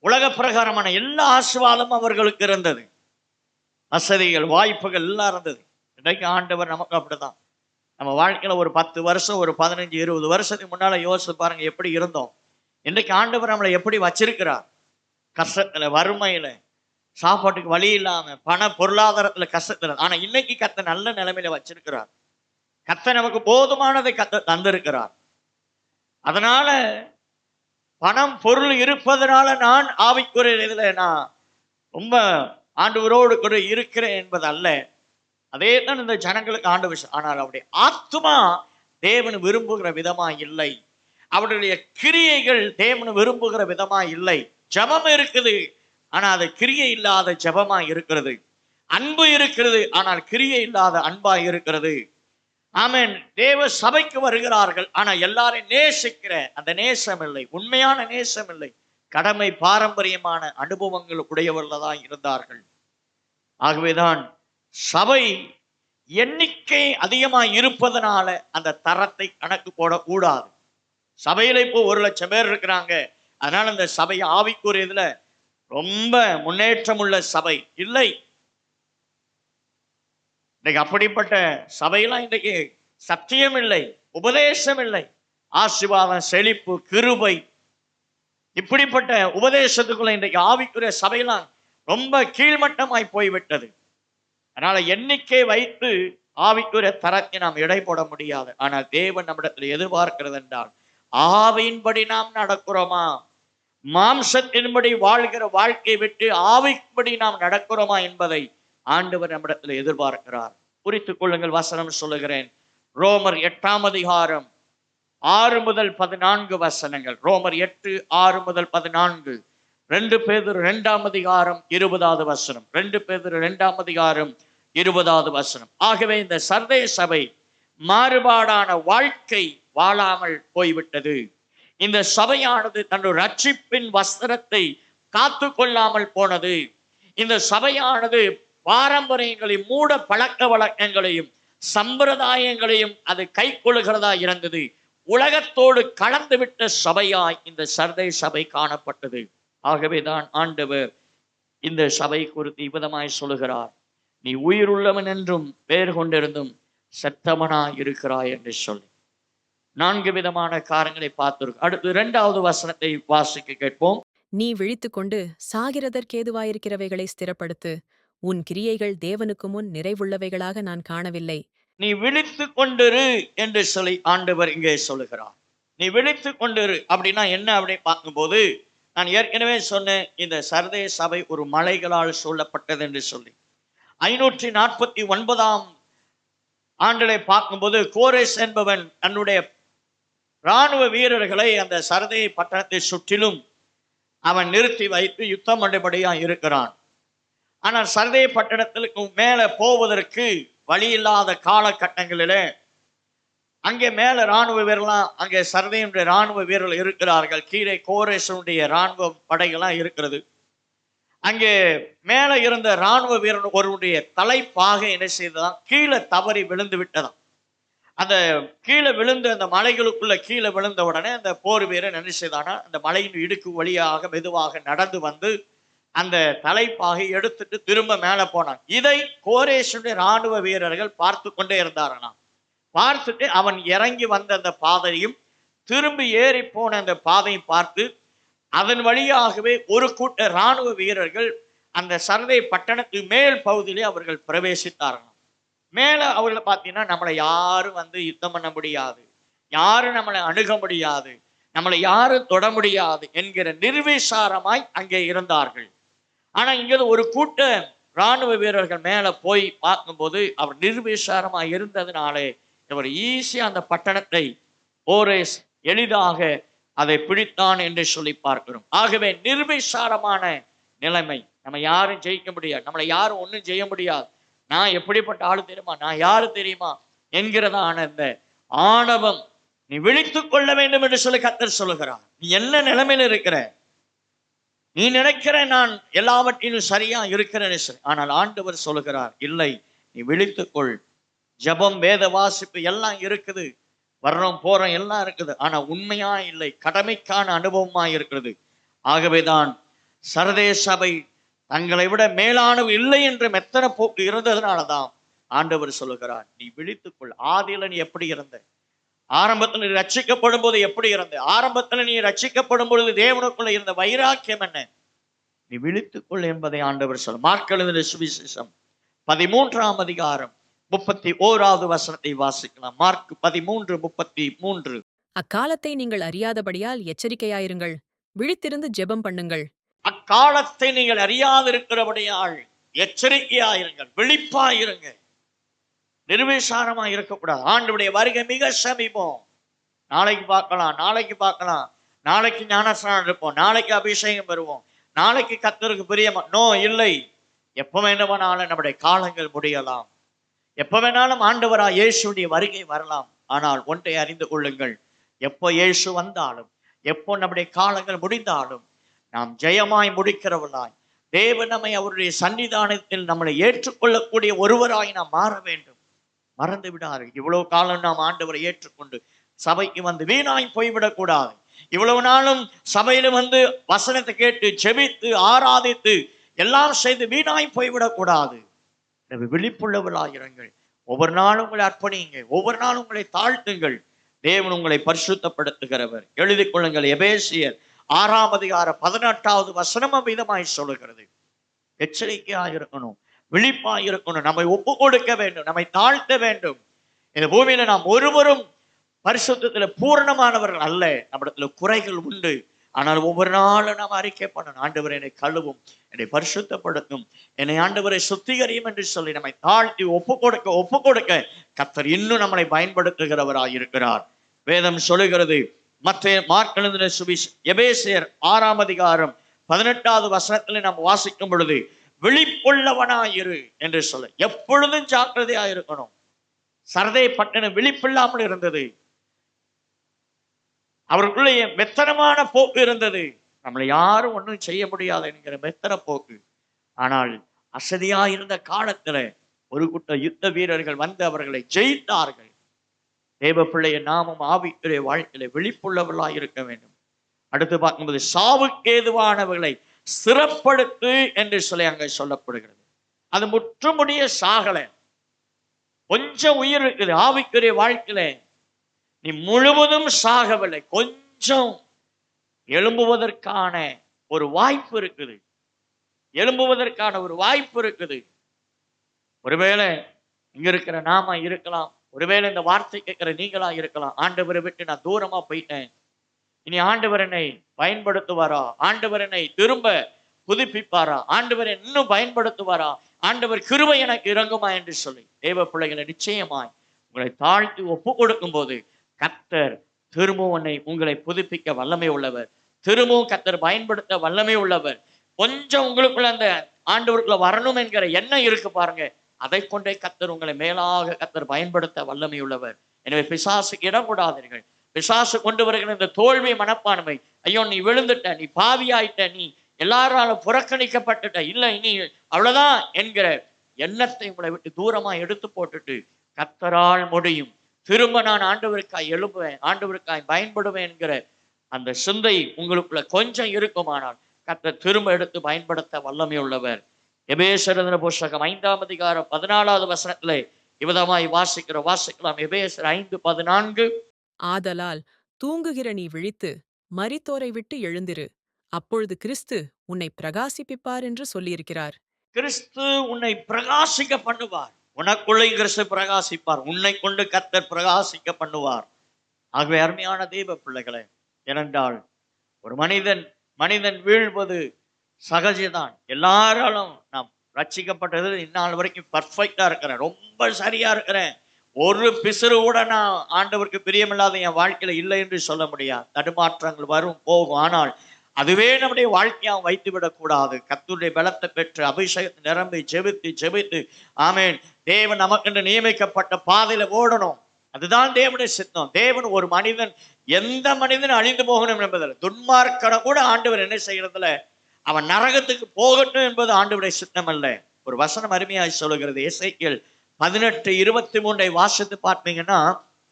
உலக பிரகாரமான எல்லா ஆசீர்வாதமும் அவர்களுக்கு இருந்தது. வசதிகள், வாய்ப்புகள் எல்லாம் இருந்தது. இன்றைக்கு ஆண்டவர் நமக்கு அப்படிதான். நம்ம வாழ்க்கையில ஒரு 10 வருஷம், ஒரு 15-20 வருஷத்துக்கு முன்னால யோசிச்சு பாருங்க எப்படி இருந்தோம். இன்றைக்கு ஆண்டவர் நம்மளை எப்படி வச்சிருக்கிறார். கஷ்டத்துல, வறுமையில, சாப்பாட்டுக்கு வழி இல்லாம, பொருளாதாரத்துல கஷ்டத்துல. ஆனா இன்னைக்கு கர்த்தர் நல்ல நிலைமையில வச்சிருக்கிறார். கர்த்தர் நமக்கு போதுமானதை கர்த்தர் தந்திருக்கிறார். அதனால பணம், பொருள் இருப்பதனால நான் ஆவிக்குரிய இதுல நான் ரொம்ப ஆண்டவரோடு கூட இருக்கிறேன் என்பது அல்ல. அதே தான் இந்த ஜனங்களுக்கு ஆண்டவர். ஆனால் அவருடைய ஆத்துமா தேவன் விரும்புகிற விதமா இல்லை. அவருடைய கிரியைகள் தேவன் விரும்புகிற விதமா இல்லை. ஜபம் இருக்குது, ஆனா அது கிரியை இல்லாத ஜபமா இருக்கிறது. அன்பு இருக்கிறது, ஆனால் கிரியை இல்லாத அன்பா இருக்கிறது. ஆமென். தேவ சபைக்கு வருகிறார்கள், ஆனா எல்லாரையும் நேசிக்கிற அந்த நேசம் இல்லை, உண்மையான நேசம் இல்லை. கடமை பாரம்பரியமான அனுபவங்கள் உடையவர்கள் தான் இருந்தார்கள். ஆகவேதான் சபை எண்ணிக்கை அதிகமாக இருப்பதனால அந்த தரத்தை கணக்கு போடக்கூடாது. சபையில இப்போ 1,00,000 பேர் இருக்கிறாங்க, அதனால அந்த சபை ஆவிக்குரியதுல ரொம்ப முன்னேற்றம் உள்ள சபை இல்லை. இன்னைக்கு அப்படிப்பட்ட சபையெல்லாம் இன்றைக்கு சத்தியம் இல்லை, உபதேசம் இல்லை, ஆசீர்வாதம், செழிப்பு, கிருபை, இப்படிப்பட்ட உபதேசத்துக்குள்ள இன்றைக்கு ஆவிக்குரிய சபையெல்லாம் ரொம்ப கீழ்மட்டமாய் போய்விட்டது. அதனால எண்ணிக்கை வைத்து ஆவிக்குரிய தரத்தை நாம் எடை போட முடியாது. ஆனால் தேவன் நம்மிடத்தில் எதிர்பார்க்கிறது என்றால், ஆவியின்படி நாம் நடக்கிறோமா, மாம்சத்தின்படி வாழ்கிற வாழ்க்கையை விட்டு ஆவின்படி நாம் நடக்கிறோமா என்பதை ஆண்டவர் நம்மிடத்தில் எதிர்பார்க்கிறார். குறித்துக் கொள்ளுங்கள், வசனம் சொல்லுகிறேன். ரோமர் 8:6-14 வசனங்கள். ரோமர் 8:6-14. 2 பேதுரு 2:20 வசனம். 2 பேதுரு 2:20 வசனம். ஆகவே இந்த சர்தை சபை மாறுபாடான வாழ்க்கை வாழாமல் போய்விட்டது. இந்த சபையானது தன்னுடைய ரட்சிப்பின் வஸ்திரத்தை காத்து கொள்ளாமல் போனது. இந்த சபையானது பாரம்பரியங்களையும், மூட பழக்க வழக்கங்களையும், சம்பிரதாயங்களையும் அது கை கொள்ளுகிறதா இருந்தது. உலகத்தோடு கலந்து விட்ட சபையாய் இந்த சர்தை சபை காணப்பட்டது. ஆகவேதான் ஆண்டவர் இந்த சபை குறித்து இவ்விதமாய் சொல்லுகிறார், நீ உயிருள்ளவன் என்றும் பெயர் கொண்டிருந்தும் செத்தவனாய் இருக்கிறாய் என்று சொல்லி 4 விதமான காரியங்களை பார்த்திருக்கோம். அடுத்து 2வது வசனத்தை வாசிக்க கேட்போம். நீ விழித்துக்கொண்டு சாகிறதற்கேதுவாயிருக்கிறவைகளை ஸ்திரப்படுத்து, உன் கிரியைகள் தேவனுக்கு முன் நிறைவுள்ளவைகளாக நான் காணவில்லை. நீ விழித்து கொண்டிரு என்று சொல்லி ஆண்டவர் இங்கே சொல்லுகிறார். நீ விழித்து கொண்டிரு அப்படின்னா என்ன அப்படி பார்க்கும்போது, நான் ஏற்கனவே சொன்னேன், இந்த சர்தை சபை ஒரு மலைகளால் சூழப்பட்டது என்று சொல்லி. 549ஆம் ஆண்டிலே பார்க்கும்போது கோரேஸ் என்பவன் தன்னுடைய இராணுவ வீரர்களை அந்த சர்தை பட்டணத்தை சுற்றிலும் அவன் நிறுத்தி வைத்து யுத்தம் பண்ணும்படியா இருக்கிறான். ஆனால் சர்தை பட்டணத்திற்கு மேலே போவதற்கு வழி இல்லாத காலகட்டங்களிலே அங்கே மேல இராணுவ வீரர்லாம், அங்கே சர்தையுடைய இராணுவ வீரர்கள் இருக்கிறார்கள், கீழே கோரேசனுடைய இராணுவ படைகள்லாம் இருக்கிறது. அங்கே மேல இருந்த இராணுவ வீரன் ஒருவருடைய தலைப்பாக என்ன செய்ததான், கீழே தவறி விழுந்து விட்டதாம். அந்த கீழே விழுந்து அந்த மலைகளுக்குள்ள கீழே விழுந்த உடனே அந்த போர் வீரன் என்ன செய்தானா, அந்த மலையின் இடுக்கு வழியாக மெதுவாக நடந்து வந்து அந்த தலைப்பாகை எடுத்துட்டு திரும்ப மேல போனான். இதை கோரேசனுடைய இராணுவ வீரர்கள் பார்த்து கொண்டே இருந்தாராம். பார்த்துட்டு அவன் இறங்கி வந்த அந்த பாதையும் திரும்பி ஏறி போன அந்த பாதையும் பார்த்து அதன் வழியாகவே ஒரு கூட்ட இராணுவ வீரர்கள் அந்த சர்தை பட்டணத்துக்கு மேல் பகுதியிலே அவர்கள் பிரவேசித்தார்கள். மேல அவர்களை பார்த்தீங்கன்னா, நம்மளை யாரும் வந்து யுத்தம் பண்ண முடியாது, யாரும் நம்மளை அணுக முடியாது, நம்மளை யாரும் தொட முடியாது என்கிற நிர்விசாரமாய் அங்கே இருந்தார்கள். ஆனா இங்க ஒரு கூட்ட இராணுவ வீரர்கள் மேல போய் பார்க்கும்போது அவர் நிர்விசாரமாய் இருந்ததுனாலே இவர் ஈஸியா அந்த பட்டணத்தை ஓரேஸ் எளிதாக அதை பிடித்தான் என்று சொல்லி பார்க்கிறோம். ஆகவே நிர்விசாரமான நிலைமை, நம்ம யாரும் ஜெயிக்க முடியாது, நம்மளை யாரும் ஒன்றும் செய்ய முடியாது, நான் எப்படிப்பட்ட ஆளு தெரியுமா, நான் யாரு தெரியுமா என்கிறதான இந்த ஆணவம் நீ விழித்துக் கொள்ள வேண்டும் என்று சொல்லி கர்த்தர் சொல்லுகிறார். நீ என்ன நிலைமையில இருக்கிற, நீ நினைக்கிற நான் எல்லாவற்றிலும் சரியா இருக்கிறேன்னு சொல்லி, ஆனால் ஆண்டவர் சொல்லுகிறார் இல்லை, நீ விழித்துக்கொள். ஜபம், வேத வாசிப்பு எல்லாம் இருக்குது, வர்றோம் போறோம் எல்லாம் இருக்குது, ஆனா உண்மையா இல்லை, கடமைக்கான அனுபவமா இருக்கிறது. ஆகவேதான் சரதே சபை தங்களை விட மேலானவு இல்லை என்று மெத்தன போக்கு இருந்ததுனாலதான் ஆண்டவர் சொல்லுகிறார் நீ விழித்துக்கொள். ஆதியில நீ எப்படி இருந்த, ஆரம்பத்தில் நீ ரட்சிக்கப்படும் போது எப்படி இருந்த, ஆரம்பத்தில் நீ ரட்சிக்கப்படும் பொழுது தேவனுக்குள்ள இருந்த வைராக்கியம் என்ன, நீ விழித்துக்கொள் என்பதை ஆண்டவர் சொல்ல. மார்க் எழுதின சுவிசேஷம் 13ஆம் அதிகாரம் 31வது வசனத்தை வாசிக்கலாம். மார்க் 13:33. அக்காலத்தை நீங்கள் அறியாதபடியால் எச்சரிக்கையாயிருங்கள், விழித்திருந்து ஜெபம் பண்ணுங்கள். அக்காலத்தை நீங்கள் அறியாதிருக்கிறபடியால் எச்சரிக்கையாயிருங்கள், விழிப்பாயிருங்கள், நிர்விசாரமா இருக்கக்கூடாது. ஆண்டவருடைய வருகை மிக சமீபம். நாளைக்கு பார்க்கலாம், நாளைக்கு பார்க்கலாம், நாளைக்கு ஞானஸ்நானம் இருப்போம், நாளைக்கு அபிஷேகம் பெறுவோம், நாளைக்கு கர்த்தருக்கு பிரியமா, நோ, இல்லை. எப்ப வேண்டுமானாலும் நம்முடைய காலங்கள் முடியலாம், எப்ப வேணாலும் ஆண்டவரா இயேசுடைய வருகை வரலாம். ஆனால் ஒன்றை அறிந்து கொள்ளுங்கள், எப்போ இயேசு வந்தாலும், எப்போ நம்முடைய காலங்கள் முடிந்தாலும் நாம் ஜெயமாய் முடிக்கிறவர்களாய், தேவன் நம்மை அவருடைய சன்னிதானத்தில் நம்மளை ஏற்றுக்கொள்ளக்கூடிய ஒருவராய் நாம் மாற வேண்டும். மறந்து விடாது, இவ்வளவு காலம் நாம் ஆண்டவரை ஏற்றுக்கொண்டு சபைக்கு வந்து வீணாய் போய்விடக்கூடாது. இவ்வளவு நாளும் சபையில வந்து வசனத்தை கேட்டு ஜெபித்து ஆராதித்து எல்லாம் செய்து வீணாய் போய்விடக்கூடாது. விழிப்புள்ளவர்களாயிருங்கள், ஒவ்வொரு நாளும் உங்களை அர்ப்பணியுங்க, ஒவ்வொரு நாளும் உங்களை தாழ்த்துங்கள். தேவன் உங்களை பரிசுத்தப்படுத்துகிறவர். எழுதிக் கொள்ளுங்கள், எபேசியர் 6ஆம் அதிகாரம் 18வது வசனம் விதமாய் சொல்லுகிறது. எச்சரிக்கையாக இருக்கணும், விழிப்பாய் இருக்கணும், நம்மை ஒப்பு கொடுக்க வேண்டும், நம்மை தாழ்த்த வேண்டும். இந்த பூமியில நாம் ஒருவரும் பரிசுத்தத்துல பூரணமானவர்கள் அல்ல, நம்மிடத்துல குறைகள் உண்டு. ஆனால் ஒவ்வொரு நாளும் நாம் அறிக்கை பண்ணணும், ஆண்டவர் என்னை கழுவும், என்னை பரிசுத்தப்படுத்தும், என்னை ஆண்டவரை சுத்திகரியும் என்று சொல்லி நம்மை தாழ்த்தி ஒப்பு கொடுக்க கர்த்தர் இன்னும் நம்மளை பயன்படுத்துகிறவராய் இருக்கிறார். வேதம் சொல்லுகிறது, மார்க் எழுதின சுவிசேஷம் எபேசியர் 6ஆம் அதிகாரம் 18வது வசனத்துல நாம் வாசிக்கும் பொழுது விழிப்புள்ளவனாயிரு என்று சொல்ல, எப்பொழுதும் ஜாக்கிரதையா இருக்கணும். சரதை பட்டணம் விழிப்பில்லாமல் இருந்தது, அவருக்குள்ளே மெத்தனமான போக்கு இருந்தது, நம்மளை யாரும் ஒன்றும் செய்ய முடியாது என்கிற மெத்தன போக்கு. ஆனால் அசதியா இருந்த காலத்துல ஒரு கூட்ட யுத்த வீரர்கள் வந்து அவர்களை ஜெயித்தார்கள். தேவ பிள்ளைய நாமும் ஆவிக்குரிய வாழ்க்கையில விழிப்புள்ளவர்களாக இருக்க வேண்டும். அடுத்து பார்க்கும்போது சாவுக்கு ஏதுவானவர்களை சிறப்படுத்து என்று சொல்லி அங்க சொல்லப்படுகிறது. அது முற்றுமுடிய சாகல, கொஞ்சம் உயிர் இருக்குது. ஆவிக்குரிய வாழ்க்கையில நீ முழுவதும் சாகவில்லை, கொஞ்சம் எழும்புவதற்கான ஒரு வாய்ப்பு இருக்குது, எழும்புவதற்கான ஒரு வாய்ப்பு இருக்குது. ஒருவேளை இங்க இருக்கிற நாம இருக்கலாம், ஒருவேளை இந்த வார்த்தை கேட்கிற நீங்களா இருக்கலாம். ஆண்டவரை விட்டு நான் தூரமா போயிட்டேன், இனி ஆண்டவர் என்னை பயன்படுத்துவாரா, ஆண்டவர் என்னை திரும்ப புதுப்பிப்பாரா, ஆண்டவர் இன்னும் பயன்படுத்துவாரா, ஆண்டவர் கிருபை எனக்கு இறங்குமா என்று சொல்லி தேவ பிள்ளைகளை நிச்சயமாய் உங்களை தாழ்த்தி ஒப்பு கொடுக்கும் போது கர்த்தர் திரும்பவும் உங்களை புதுப்பிக்க வல்லமை உள்ளவர், திரும்பவும் கர்த்தர் பயன்படுத்த வல்லமை உள்ளவர். கொஞ்சம் உங்களுக்குள்ள அந்த ஆண்டவருக்குள்ள வரணும் என்கிற எண்ணம் இருக்கு பாருங்க, அதை கொண்டே கர்த்தர் உங்களை மேலாக கர்த்தர் பயன்படுத்த வல்லமை உள்ளவர். எனவே பிசாசுக்கு இடம் கூடாதீர்கள். பிசாசு கொண்டு வருகிற இந்த தோல்வி மனப்பான்மை, ஐயோ நீ விழுந்துட்ட, நீ பாவியாயிட்ட, நீ எல்லாராலும் புறக்கணிக்கப்பட்டுட்ட, இல்லை நீ அவ்வளவுதான் என்கிற எண்ணத்தை உங்களை விட்டு தூரமா எடுத்து போட்டுட்டு கர்த்தரால் முடியும், திரும்ப நான் ஆண்டவருக்காய் எழும்புவேன், ஆண்டவருக்காய் பயன்படுவேன் என்கிற அந்த சிந்தை உங்களுக்குள்ள கொஞ்சம் இருக்குமானால் கர்த்தர் திரும்ப எடுத்து பயன்படுத்த வல்லமை உள்ளவர். எபேசியர் எழுதின புஸ்தகம் 5ஆம் அதிகாரம் 14வது வசனத்திலே இவ்விதமாய் வாசிக்கலாம். எபேசியர் 5:14. ஆதலால் தூங்குகிற நீ விழித்து மரித்தோரை விட்டு எழுந்திரு, அப்பொழுது கிறிஸ்து உன்னை பிரகாசிப்பிப்பார் என்று சொல்லியிருக்கிறார். கிறிஸ்து உன்னை பிரகாசிக்க பண்ணுவார், உனக்குள்ளே கிறிஸ்து பிரகாசிப்பார், உன்னை கொண்டு கர்த்தர் பிரகாசிக்க பண்ணுவார். ஆகவே அருமையான தெய்வ பிள்ளைகளே, ஏனென்றால் ஒரு மனிதன் வீழ்வது சகஜதான். எல்லாராலும் நாம் ரட்சிக்கப்பட்டது இந்நாள் வரைக்கும் பர்ஃபெக்டா இருக்கிறேன், ரொம்ப சரியா இருக்கிறேன், ஒரு பிசுறு கூட நான் ஆண்டவருக்கு பிரியமில்லாத என் வாழ்க்கையில இல்லை என்று சொல்ல முடியாது. தடுமாற்றங்கள் வரும் போகும். ஆனால் அதுவே நம்முடைய வாழ்க்கையா வைத்து விடக்கூடாது. கர்த்தருடைய பலத்தை பெற்று அபிஷேகத்தை நிரம்பி ஜெபித்து ஜெபித்து ஆமென் தேவன் நமக்கென்று நியமிக்கப்பட்ட பாதையில ஓடணும். அதுதான் தேவனுடைய சித்தம். தேவன் ஒரு மனிதன் எந்த மனிதன் அழிந்து போகணும் என்பதில் துன்மார்க்கனை கூட ஆண்டவர் என்ன செய்யறதுல அவன் நரகத்துக்கு போகட்டும் என்பது ஆண்டவருடைய சித்தம் அல்ல. ஒரு வசனம் அருமையாய் சொல்லுகிறது. எசேக்கியேல் 18:23 வாசித்து பார்த்தீங்கன்னா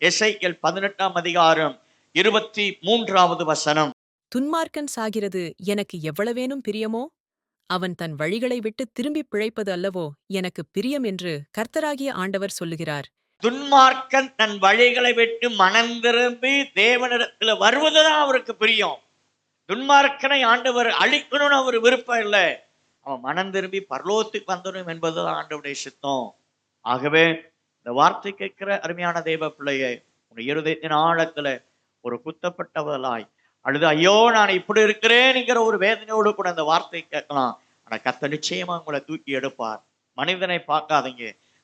எசேக்கியேல் 18ஆம் அதிகாரம் 23வது வசனம். துன்மார்க்கன் சாகிறது எனக்கு எவ்வளவேனும் பிரியமோ? அவன் தன் வழிகளை விட்டு திரும்பிப் பிழைப்பது அல்லவோ எனக்கு பிரியம் என்று கர்த்தராகிய ஆண்டவர் சொல்லுகிறார். துன்மார்க்கன் தன் வழிகளை விட்டு மனம் திரும்பி தேவனிடத்துல வருவதுதான் அவருக்கு பிரியம். துன்மார்க்கனை ஆண்டவர் அழிக்கணும்னு அவர் விருப்பம் இல்லை. அவன் மனம் திரும்பி பரலோகத்துக்கு வந்துடும் என்பதுதான் ஆண்டவருடைய சித்தம். ஆகவே இந்த வார்த்தை கேட்கிற அருமையான தேவ பிள்ளையை உன் இருதயத்தின் ஆழத்துல ஒரு குத்தப்பட்டவர்களாய் அழுது ஐயோ நான் இப்படி இருக்கிறேன்ங்கிற ஒரு வேதனையோடு கூட அந்த வார்த்தை கேட்கலாம். ஆனா கர்த்தர் நிச்சயமா உங்களை தூக்கி எடுப்பார். மனிதனை பார்க்காதீங்க.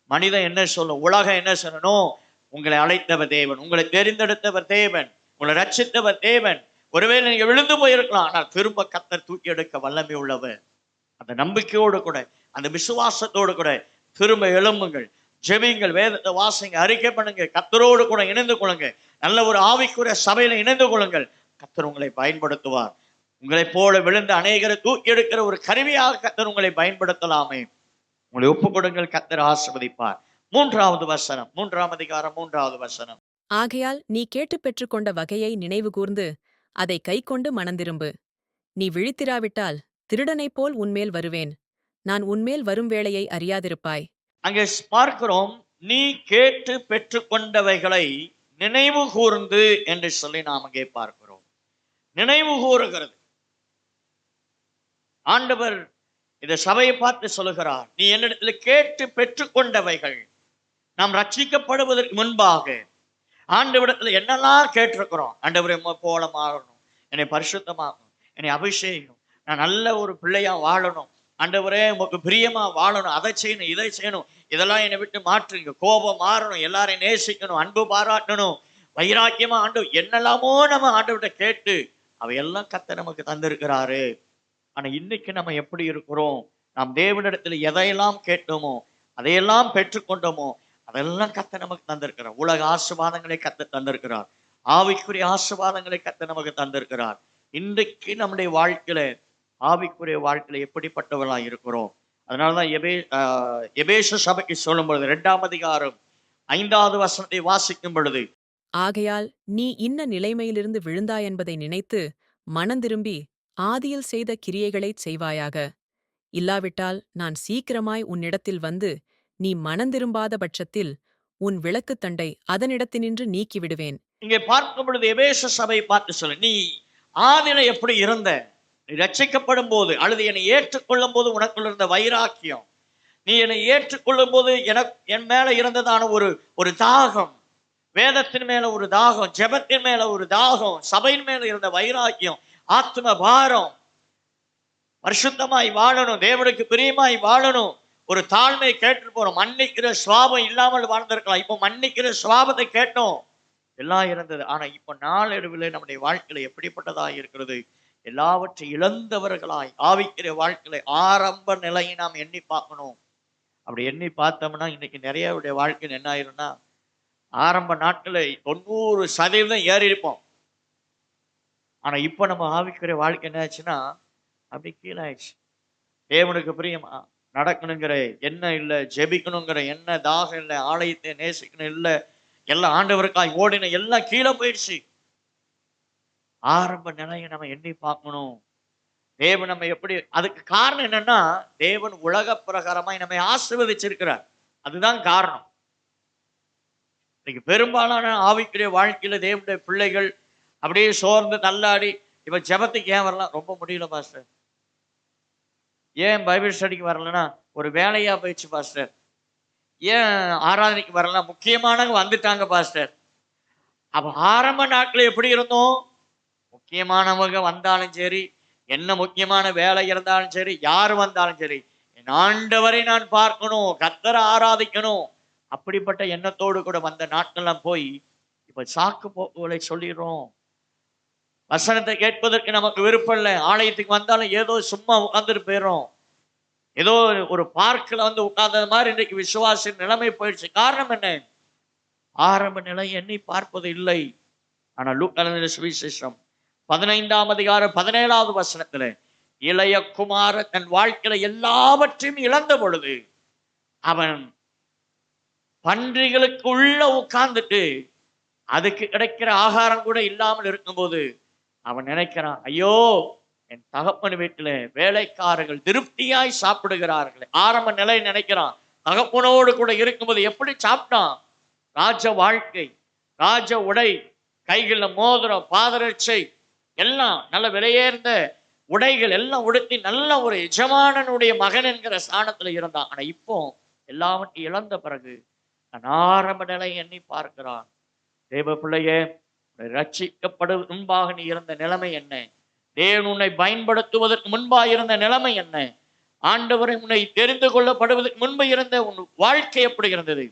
மனிதன் என்ன சொல்லும், உலகம் என்ன சொல்லணும், உங்களை அழைத்தவர் தேவன், உங்களை தெரிந்தெடுத்தவர் தேவன், உங்களை ரட்சித்தவர் தேவன். ஒருவேளை நீங்க விழுந்து போயிருக்கலாம், ஆனால் திரும்ப கர்த்தர் தூக்கி எடுக்க வல்லமை உள்ளவர். அந்த நம்பிக்கையோடு கூட அந்த விசுவாசத்தோடு கூட திரும்ப எழும்புங்கள், ஜெபிங்கள், வேதத்தை வாசிங்க, அறிக்கை பண்ணுங்க, கர்த்தரோடு கூட இணைந்து கொள்ளுங்க, நல்ல ஒரு ஆவிக்குரிய சபையில இணைந்து கொள்ளுங்கள். கர்த்தர் உங்களை பயன்படுத்துவார். உங்களை போல விழுந்து அநேகரை தூக்கி எடுக்கிற ஒரு கருவியாக கர்த்தர் உங்களை பயன்படுத்தலாமே. உங்களை ஒப்புக் கொடுங்கள், கர்த்தர் ஆசீர்வதிப்பார். 3வது வசனம், 3ஆம் அதிகாரம் 3வது வசனம். ஆகையால் நீ கேட்டுப் பெற்றுக்கொண்ட வகையை நினைவு கூர்ந்து அதை கைக்கொண்டு மனந்திரும்பு. நீ விழித்திராவிட்டால் திருடனைப் போல் உன்மேல் வருவேன். நான் உன்மேல் வரும் வேளையை அறியாதிருப்பாய். அங்கே பார்க்கிறோம், நீ கேட்டு பெற்றுக்கொண்டவைகளை நினைவு கூர்ந்து என்று சொல்லி நாம் அங்கே பார்க்கிறோம். நினைவு கூறுகிறது. ஆண்டவர் இந்த சபையை பார்த்து சொல்லுகிறார், நீ என்னிடத்தில் கேட்டு பெற்றுக்கொண்டவைகள். நாம் ரட்சிக்கப்படுவதற்கு முன்பாக ஆண்டவரிடத்துல என்னெல்லாம் கேட்டிருக்கிறோம். ஆண்டவரை போல மாறணும், என்னை பரிசுத்தமாகணும், என்னை அபிஷேகம், நான் நல்ல ஒரு பிள்ளையா வாழணும், ஆண்டவரே உங்களுக்கு பிரியமா வாழணும், அதை செய்யணும், இதை செய்யணும், இதெல்லாம் என்னை விட்டு மாற்றுங்க, கோபம் மாறணும், எல்லாரையும் நேசிக்கணும், அன்பு பாராட்டணும், வைராக்கியமா ஆண்டு என்னெல்லாமோ நம்ம ஆண்டவர்கிட்ட கேட்டு அவையெல்லாம் கர்த்தர் நமக்கு தந்திருக்கிறாரு. ஆனா இன்னைக்கு நம்ம எப்படி இருக்கிறோம்? நாம் தேவனிடத்துல எதையெல்லாம் கேட்டோமோ, அதையெல்லாம் பெற்றுக்கொண்டோமோ, அதெல்லாம் கர்த்தர் நமக்கு தந்திருக்கிறார். உலக ஆசீர்வாதங்களை கர்த்தர் தந்திருக்கிறார். ஆவிக்குரிய ஆசீர்வாதங்களை கர்த்தர் நமக்கு தந்திருக்கிறார். இன்றைக்கு நம்முடைய வாழ்க்கையில ஆவிக்குரிய வாழ்க்கையில எப்படிப்பட்டவர்களாக இருக்கிறோம்? அதனாலதான் எபேசு சபைக்கு சொல்லும் பொழுது 2ஆம் அதிகாரம் 5வது வசனத்தை வாசிக்கும் பொழுது, ஆகையால் நீ இன்ன நிலைமையிலிருந்து விழுந்தாய் என்பதை நினைத்து மனந்திரும்பி ஆதியில் செய்த கிரியைகளைச் செய்வாயாக. இல்லாவிட்டால் நான் சீக்கிரமாய் உன்னிடத்தில் வந்து நீ மனந்திரும்பாத பட்சத்தில் உன் விளக்குத் தண்டை அதனிடத்தினின்று நீக்கிவிடுவேன். இங்கே பார்க்கும் பொழுது எபேசு சபை பார்த்து சொல்லு, நீ ஆதியில எப்படி இருந்த? நீ ரட்சிக்கப்படும் போது அல்லது என்னை ஏற்றுக்கொள்ளும் போது உனக்குள்ள இருந்த வைராக்கியம், நீ என்னை ஏற்றுக்கொள்ளும் போது என் மேல இருந்ததான ஒரு தாகம், வேதத்தின் மேல ஒரு தாகம், ஜெபத்தின் மேல ஒரு தாகம், சபையின் மேல இருந்த வைராக்கியம், ஆத்ம பாரம், பரிசுத்தமாய் வாழணும், தேவனுக்கு பிரியமாய் வாழணும், ஒரு தாழ்மை கேட்டு போறோம். மன்னிக்கிற சுவாபம் இல்லாமல் வாழ்ந்திருக்கலாம், இப்போ மன்னிக்கிற சுவாபத்தை கேட்டோம், எல்லாம் இருந்தது. ஆனா இப்ப நாளடைவில் நம்முடைய வாழ்க்கையில எப்படிப்பட்டதா இருக்கிறது? எல்லாவற்றையும் இழந்தவர்களாய் ஆவிக்கிற வாழ்க்கையில ஆரம்ப நிலையை நாம் எண்ணி பார்க்கணும். அப்படி எண்ணி பார்த்தோம்னா இன்னைக்கு நிறைய வாழ்க்கையில் என்ன ஆயிரும்னா, ஆரம்ப நாட்களை 90% ஏறி இருப்போம். ஆனா இப்ப நம்ம ஆவிக்குரிய வாழ்க்கை என்ன ஆச்சுன்னா அப்படி கீழே ஆயிடுச்சு. தேவனுக்கு பிரியமா நடக்கணுங்கிற எண்ணம் இல்லை, ஜெபிக்கணுங்கிற எண்ணம் தாகம் இல்லை, ஆலயத்தை நேசிக்கணும் இல்லை, எல்லாம் ஆண்டவருக்காய் ஓடின எல்லாம் கீழே போயிடுச்சு. ஆரம்ப நிலையை நம்ம எண்ணி பார்க்கணும். தேவன் நம்ம எப்படி, அதுக்கு காரணம் என்னன்னா தேவன் உலக பிரகாரமாய் நம்மை ஆசீர்வதிச்சிருக்கிறார். அதுதான் காரணம். இன்னைக்கு பெரும்பாலான ஆவிக்குரிய வாழ்க்கையில தேவனுடைய பிள்ளைகள் அப்படியே சோர்ந்து தள்ளாடி, இப்ப ஜெபத்துக்கு ஏன் வரலாம்? ரொம்ப முடியல பாஸ்டர். ஏன் பைபிள் ஸ்டடிக்கு வரலன்னா ஒரு வேலையா போயிடுச்சு பாஸ்டர். ஏன் ஆராதனைக்கு வரலாம்? முக்கியமானவங்க வந்துட்டாங்க பாஸ்டர். அப்ப ஆரம்ப நாட்கள் எப்படி இருந்தோம்? முக்கியமானவங்க வந்தாலும் சரி, என்ன முக்கியமான வேலை இருந்தாலும் சரி, யார் வந்தாலும் சரி, என் ஆண்டவரை நான் பார்க்கணும், கர்த்தரை ஆராதிக்கணும், அப்படிப்பட்ட எண்ணத்தோடு கூட வந்த நாட்கள்லாம் போய் இப்ப சாக்கு போக்குகளை சொல்லிடுறோம். வசனத்தை கேட்பதற்கு நமக்கு விருப்பம் இல்லை. ஆலயத்துக்கு வந்தாலும் ஏதோ சும்மா உட்கார்ந்துட்டு போயிடும். ஏதோ ஒரு பார்க்கில் வந்து உட்கார்ந்த மாதிரி இன்றைக்கு விசுவாசின் நிலைமை போயிடுச்சு. காரணம் என்ன? ஆரம்ப நிலை எண்ணி பார்ப்பது இல்லை. ஆனா லூக்கா எழுதின சுவிசேஷம் 15ஆம் அதிகாரம் 17வது வசனத்துல, இளைய குமாரன் தன் வாழ்க்கையில எல்லாவற்றையும் இழந்த பொழுது அவன் பன்றிகளுக்கு உள்ள உட்கார்ந்துட்டு அதுக்கு கிடைக்கிற ஆகாரம் கூட இல்லாமல் இருக்கும்போது அவன் நினைக்கிறான், ஐயோ என் தகப்பன் வீட்டில வேலைக்காரர்கள் திருப்தியாய் சாப்பிடுகிறார்களே. ஆரம்ப நிலை நினைக்கிறான். தகப்பனோடு கூட இருக்கும்போது எப்படி சாப்பிட்டான்? ராஜ வாழ்க்கை, ராஜ உடை, கைகளில் மோதிரம், பாதரட்சை, எல்லாம் நல்ல விலையேர்ந்த உடைகள் எல்லாம் உடுத்தி நல்ல ஒரு எஜமானனுடைய மகன் என்கிற ஸ்தானத்துல இருந்தான். ஆனா இப்போ எல்லாவற்றையும் இழந்த பிறகு நான் ஆரம்ப நிலை எண்ணி பார்க்கிறான். தேவ பிள்ளையே, ரட்சிக்கப்படுவதற்கு முன்பாக நீ இருந்த நிலைமை என்ன? தேவன் உன்னை பயன்படுத்துவதற்கு முன்பாக இருந்த நிலைமை என்ன? ஆண்டவரை உன்னை தெரிந்து கொள்ளப்படுவதற்கு முன்பு இருந்த உன் வாழ்க்கை எப்படி இருந்தது?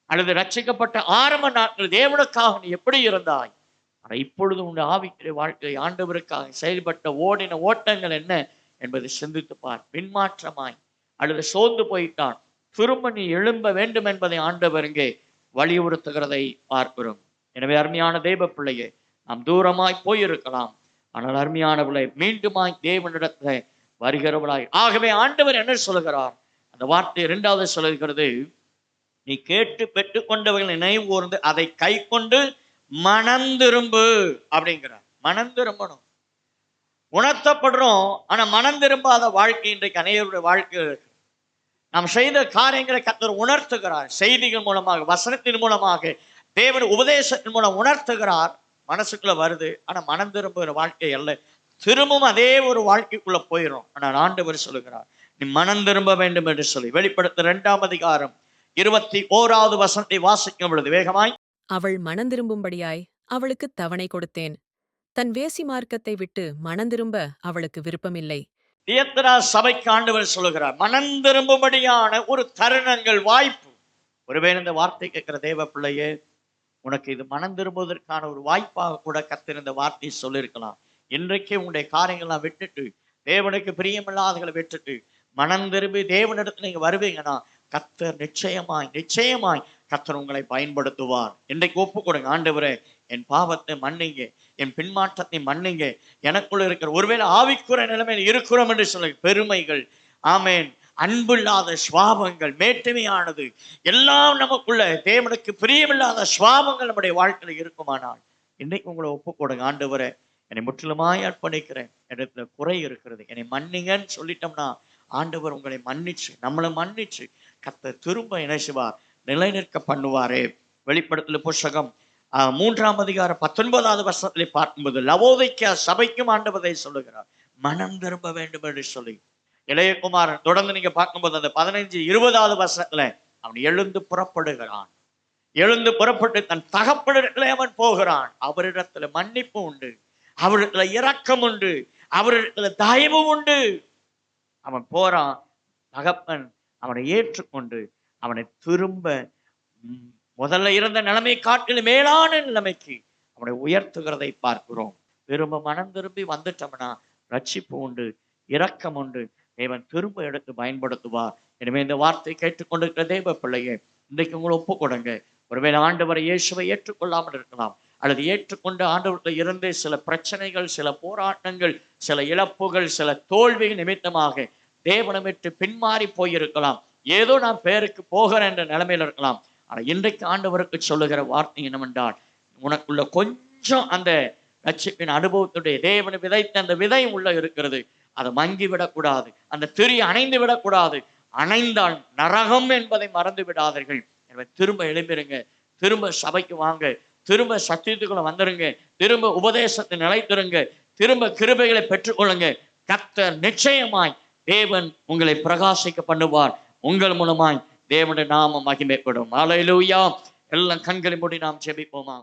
அல்லது ரட்சிக்கப்பட்ட ஆரம்ப நாட்கள் தேவனுக்காக நீ எப்படி இருந்தாய்? ஆனால் இப்பொழுது உன் ஆவிக்குரிய வாழ்க்கை ஆண்டவருக்காக செயல்பட்ட ஓடின ஓட்டங்கள் என்ன என்பதை சிந்தித்து பார். பின்மாற்றமாய் அல்லது சோர்ந்து போயிட்டான், திரும்ப நீ எழும்ப வேண்டும் என்பதை ஆண்டவர் இங்கே வலியுறுத்துகிறதை பார்க்கிறோம். எனவே அருமையான தேவ பிள்ளையே, நாம் தூரமாய் போயிருக்கலாம், ஆனால் அருமையானவளை மீண்டுமாய் தேவனிடத்துல வருகிறவளாய். ஆகவே ஆண்டவர் என்ன சொல்லுகிறார்? அந்த வார்த்தை 2வது சொல்லுகிறது, நீ கேட்டு பெற்றுக்கொண்டவர்கள் நினைவு கூர்ந்து அதை கை கொண்டு மனம் திரும்பு அப்படிங்கிறார். மனம் திரும்பணும். உணர்த்தப்படுறோம், ஆனா மனம் திரும்பாத வாழ்க்கை இன்றைக்கு அநேகருடைய வாழ்க்கை இருக்கு. நாம் செய்த காரியங்களை கர்த்தர் உணர்த்துகிறார். செய்திகள் மூலமாக, வசனத்தின் மூலமாக, தேவன் உபதேசத்தின் மூலம் உணர்த்துகிறார். மனசுக்குள்ள வருது, ஆனா மனம் திரும்புகிற வாழ்க்கை அல்ல. திரும்பவும் அதே ஒரு வாழ்க்கைக்குள்ள போயிடும். ஆனால் ஆண்டவர் சொல்லுகிறார், நீ மனம் திரும்ப வேண்டும் என்று சொல்லி வெளிப்படுத்த 2ஆம் அதிகாரம் 21வது வசனத்தை வாசிக்கும் பொழுது வேகமாய், அவள் மனந்திரும்பும்படியாய் அவளுக்கு தவணை கொடுத்தேன். தன் வேசி மார்க்கத்தை விட்டு மனந்திரும்ப அவளுக்கு விருப்பமில்லை. தியத்தரா சபைக்கு ஆண்டவர் சொல்லுகிறார், மனம் திரும்பும்படியான ஒரு தருணங்கள், வாய்ப்பு. ஒருவேளை இந்த வார்த்தை கேட்கிற தேவ பிள்ளையே, உனக்கு இது மனம் திரும்புவதற்கான ஒரு வாய்ப்பாக கூட கர்த்தர் இந்த வார்த்தையை சொல்லியிருக்கலாம். இன்றைக்கே உங்களுடைய காரியங்கள்லாம் விட்டுட்டு, தேவனுக்கு பிரியமில்லாதகளை விட்டுட்டு மனம் திரும்பி தேவனிடத்துல நீங்க வருவீங்கன்னா கர்த்தர் நிச்சயமாய் கர்த்தர் உங்களை பயன்படுத்துவார். இன்றைக்கு ஒப்பு கொடுங்க, ஆண்டவரே என் பாவத்தை மன்னிங்க, என் பின்மாற்றத்தை மன்னிங்க. எனக்குள்ள இருக்கிற ஒருவேளை ஆவிக்குற நிலைமையில் இருக்கிறோம் என்று சொல்ல பெருமைகள், ஆமேன், அன்பில்லாத சுவாபங்கள், மேட்டுமையானது எல்லாம் நமக்குள்ள தேவனுக்கு பிரியமில்லாத சுவாபங்கள் நம்முடைய வாழ்க்கையில் இருக்குமானால் இன்னைக்கு உங்களை ஒப்பு கொடுங்க, ஆண்டவரே என்னை முற்றிலுமாய் அர்ப்பணிக்கிறேன், இடத்துல குறை இருக்கிறது, என்னை மன்னிங்கன்னு சொல்லிட்டோம்னா ஆண்டவர் உங்களை மன்னிச்சு, நம்மளை மன்னிச்சு கர்த்தர் திரும்ப என்ன செய்வார்? நிலை நிற்க பண்ணுவாரே. வெளிப்படுத்தல் புஸ்தகம் 3ஆம் அதிகாரம் 19வது வசனத்திலே பார்க்கும்போது லவோதிக்கா சபைக்கும் ஆண்டவரை சொல்லுகிறார், மனம் திரும்ப வேண்டும் என்று சொல்லி. இளையகுமாரன் தொடர்ந்து நீங்க பார்க்கும்போது அந்த 15-20வது வசனத்துல அவன் எழுந்து புறப்படுகிறான். எழுந்து புறப்பட்டு தன் தகப்பனிடத்திலே அவன் போகிறான். அவரிடத்துல மன்னிப்பு உண்டு, அவரிடத்துல இரக்கம் உண்டு, அவரிடத்துல தயவு உண்டு. அவன் போறான். தகப்பன் அவனை ஏற்றுக்கொண்டு அவனை திரும்ப முதல்ல இருந்த நிலைமை காட்டிலும் மேலான நிலைமைக்கு அவனை உயர்த்துகிறதை பார்க்கிறோம். திரும்ப மனம் திரும்பி வந்துட்டோம்னா ரட்சிப்பு உண்டு, இரக்கம் உண்டு, தேவன் திரும்ப எடுத்து பயன்படுத்துவார். எனவே இந்த வார்த்தை கேட்டுக்கொண்டிருக்கிற தேவ பிள்ளையே, இன்றைக்கு உங்களை ஒப்பு கொடுங்க. ஒருவேளை ஆண்டவரை இயேசுவை ஏற்றுக்கொள்ளாமல் இருக்கலாம், அல்லது ஏற்றுக்கொண்டு ஆண்டவர்கிட்ட இருந்து சில பிரச்சனைகள், சில போராட்டங்கள், சில இழப்புகள், சில தோல்வி நிமித்தமாக தேவனை விட்டு பின்மாறி போயிருக்கலாம். ஏதோ நான் பேருக்கு போகிறேன் என்ற நிலைமையில இருக்கலாம். ஆனா இன்றைக்கு ஆண்டவருக்கு சொல்லுகிற வார்த்தை என்னவென்றால், உனக்குள்ள கொஞ்சம் அந்த ரட்சிப்பின் அனுபவத்துடைய தேவனை விதைத்த அந்த விதை உள்ள இருக்கிறது, அதை மங்கி விடக்கூடாது, அந்த திரி அணைந்து விடக்கூடாது. அணைந்தால் நரகம் என்பதை மறந்து விடாதீர்கள். எனவே திரும்ப எழுப்பிருங்க, திரும்ப சபைக்கு வாங்க, திரும்ப சத்தியத்துக்குள்ள வந்துருங்க, திரும்ப உபதேசத்தை நிலைத்திருங்க, திரும்ப கிருபைகளை பெற்றுக்கொள்ளுங்க. கர்த்தர் நிச்சயமாய் தேவன் உங்களை பிரகாசிக்க பண்ணுவார். உங்கள் மூலமாய் தேவனுடைய நாமம் மகிமைப்படும். அல்லேலூயா. எல்லாம் கண்களை மூடி நாம் ஜெபிப்போமா?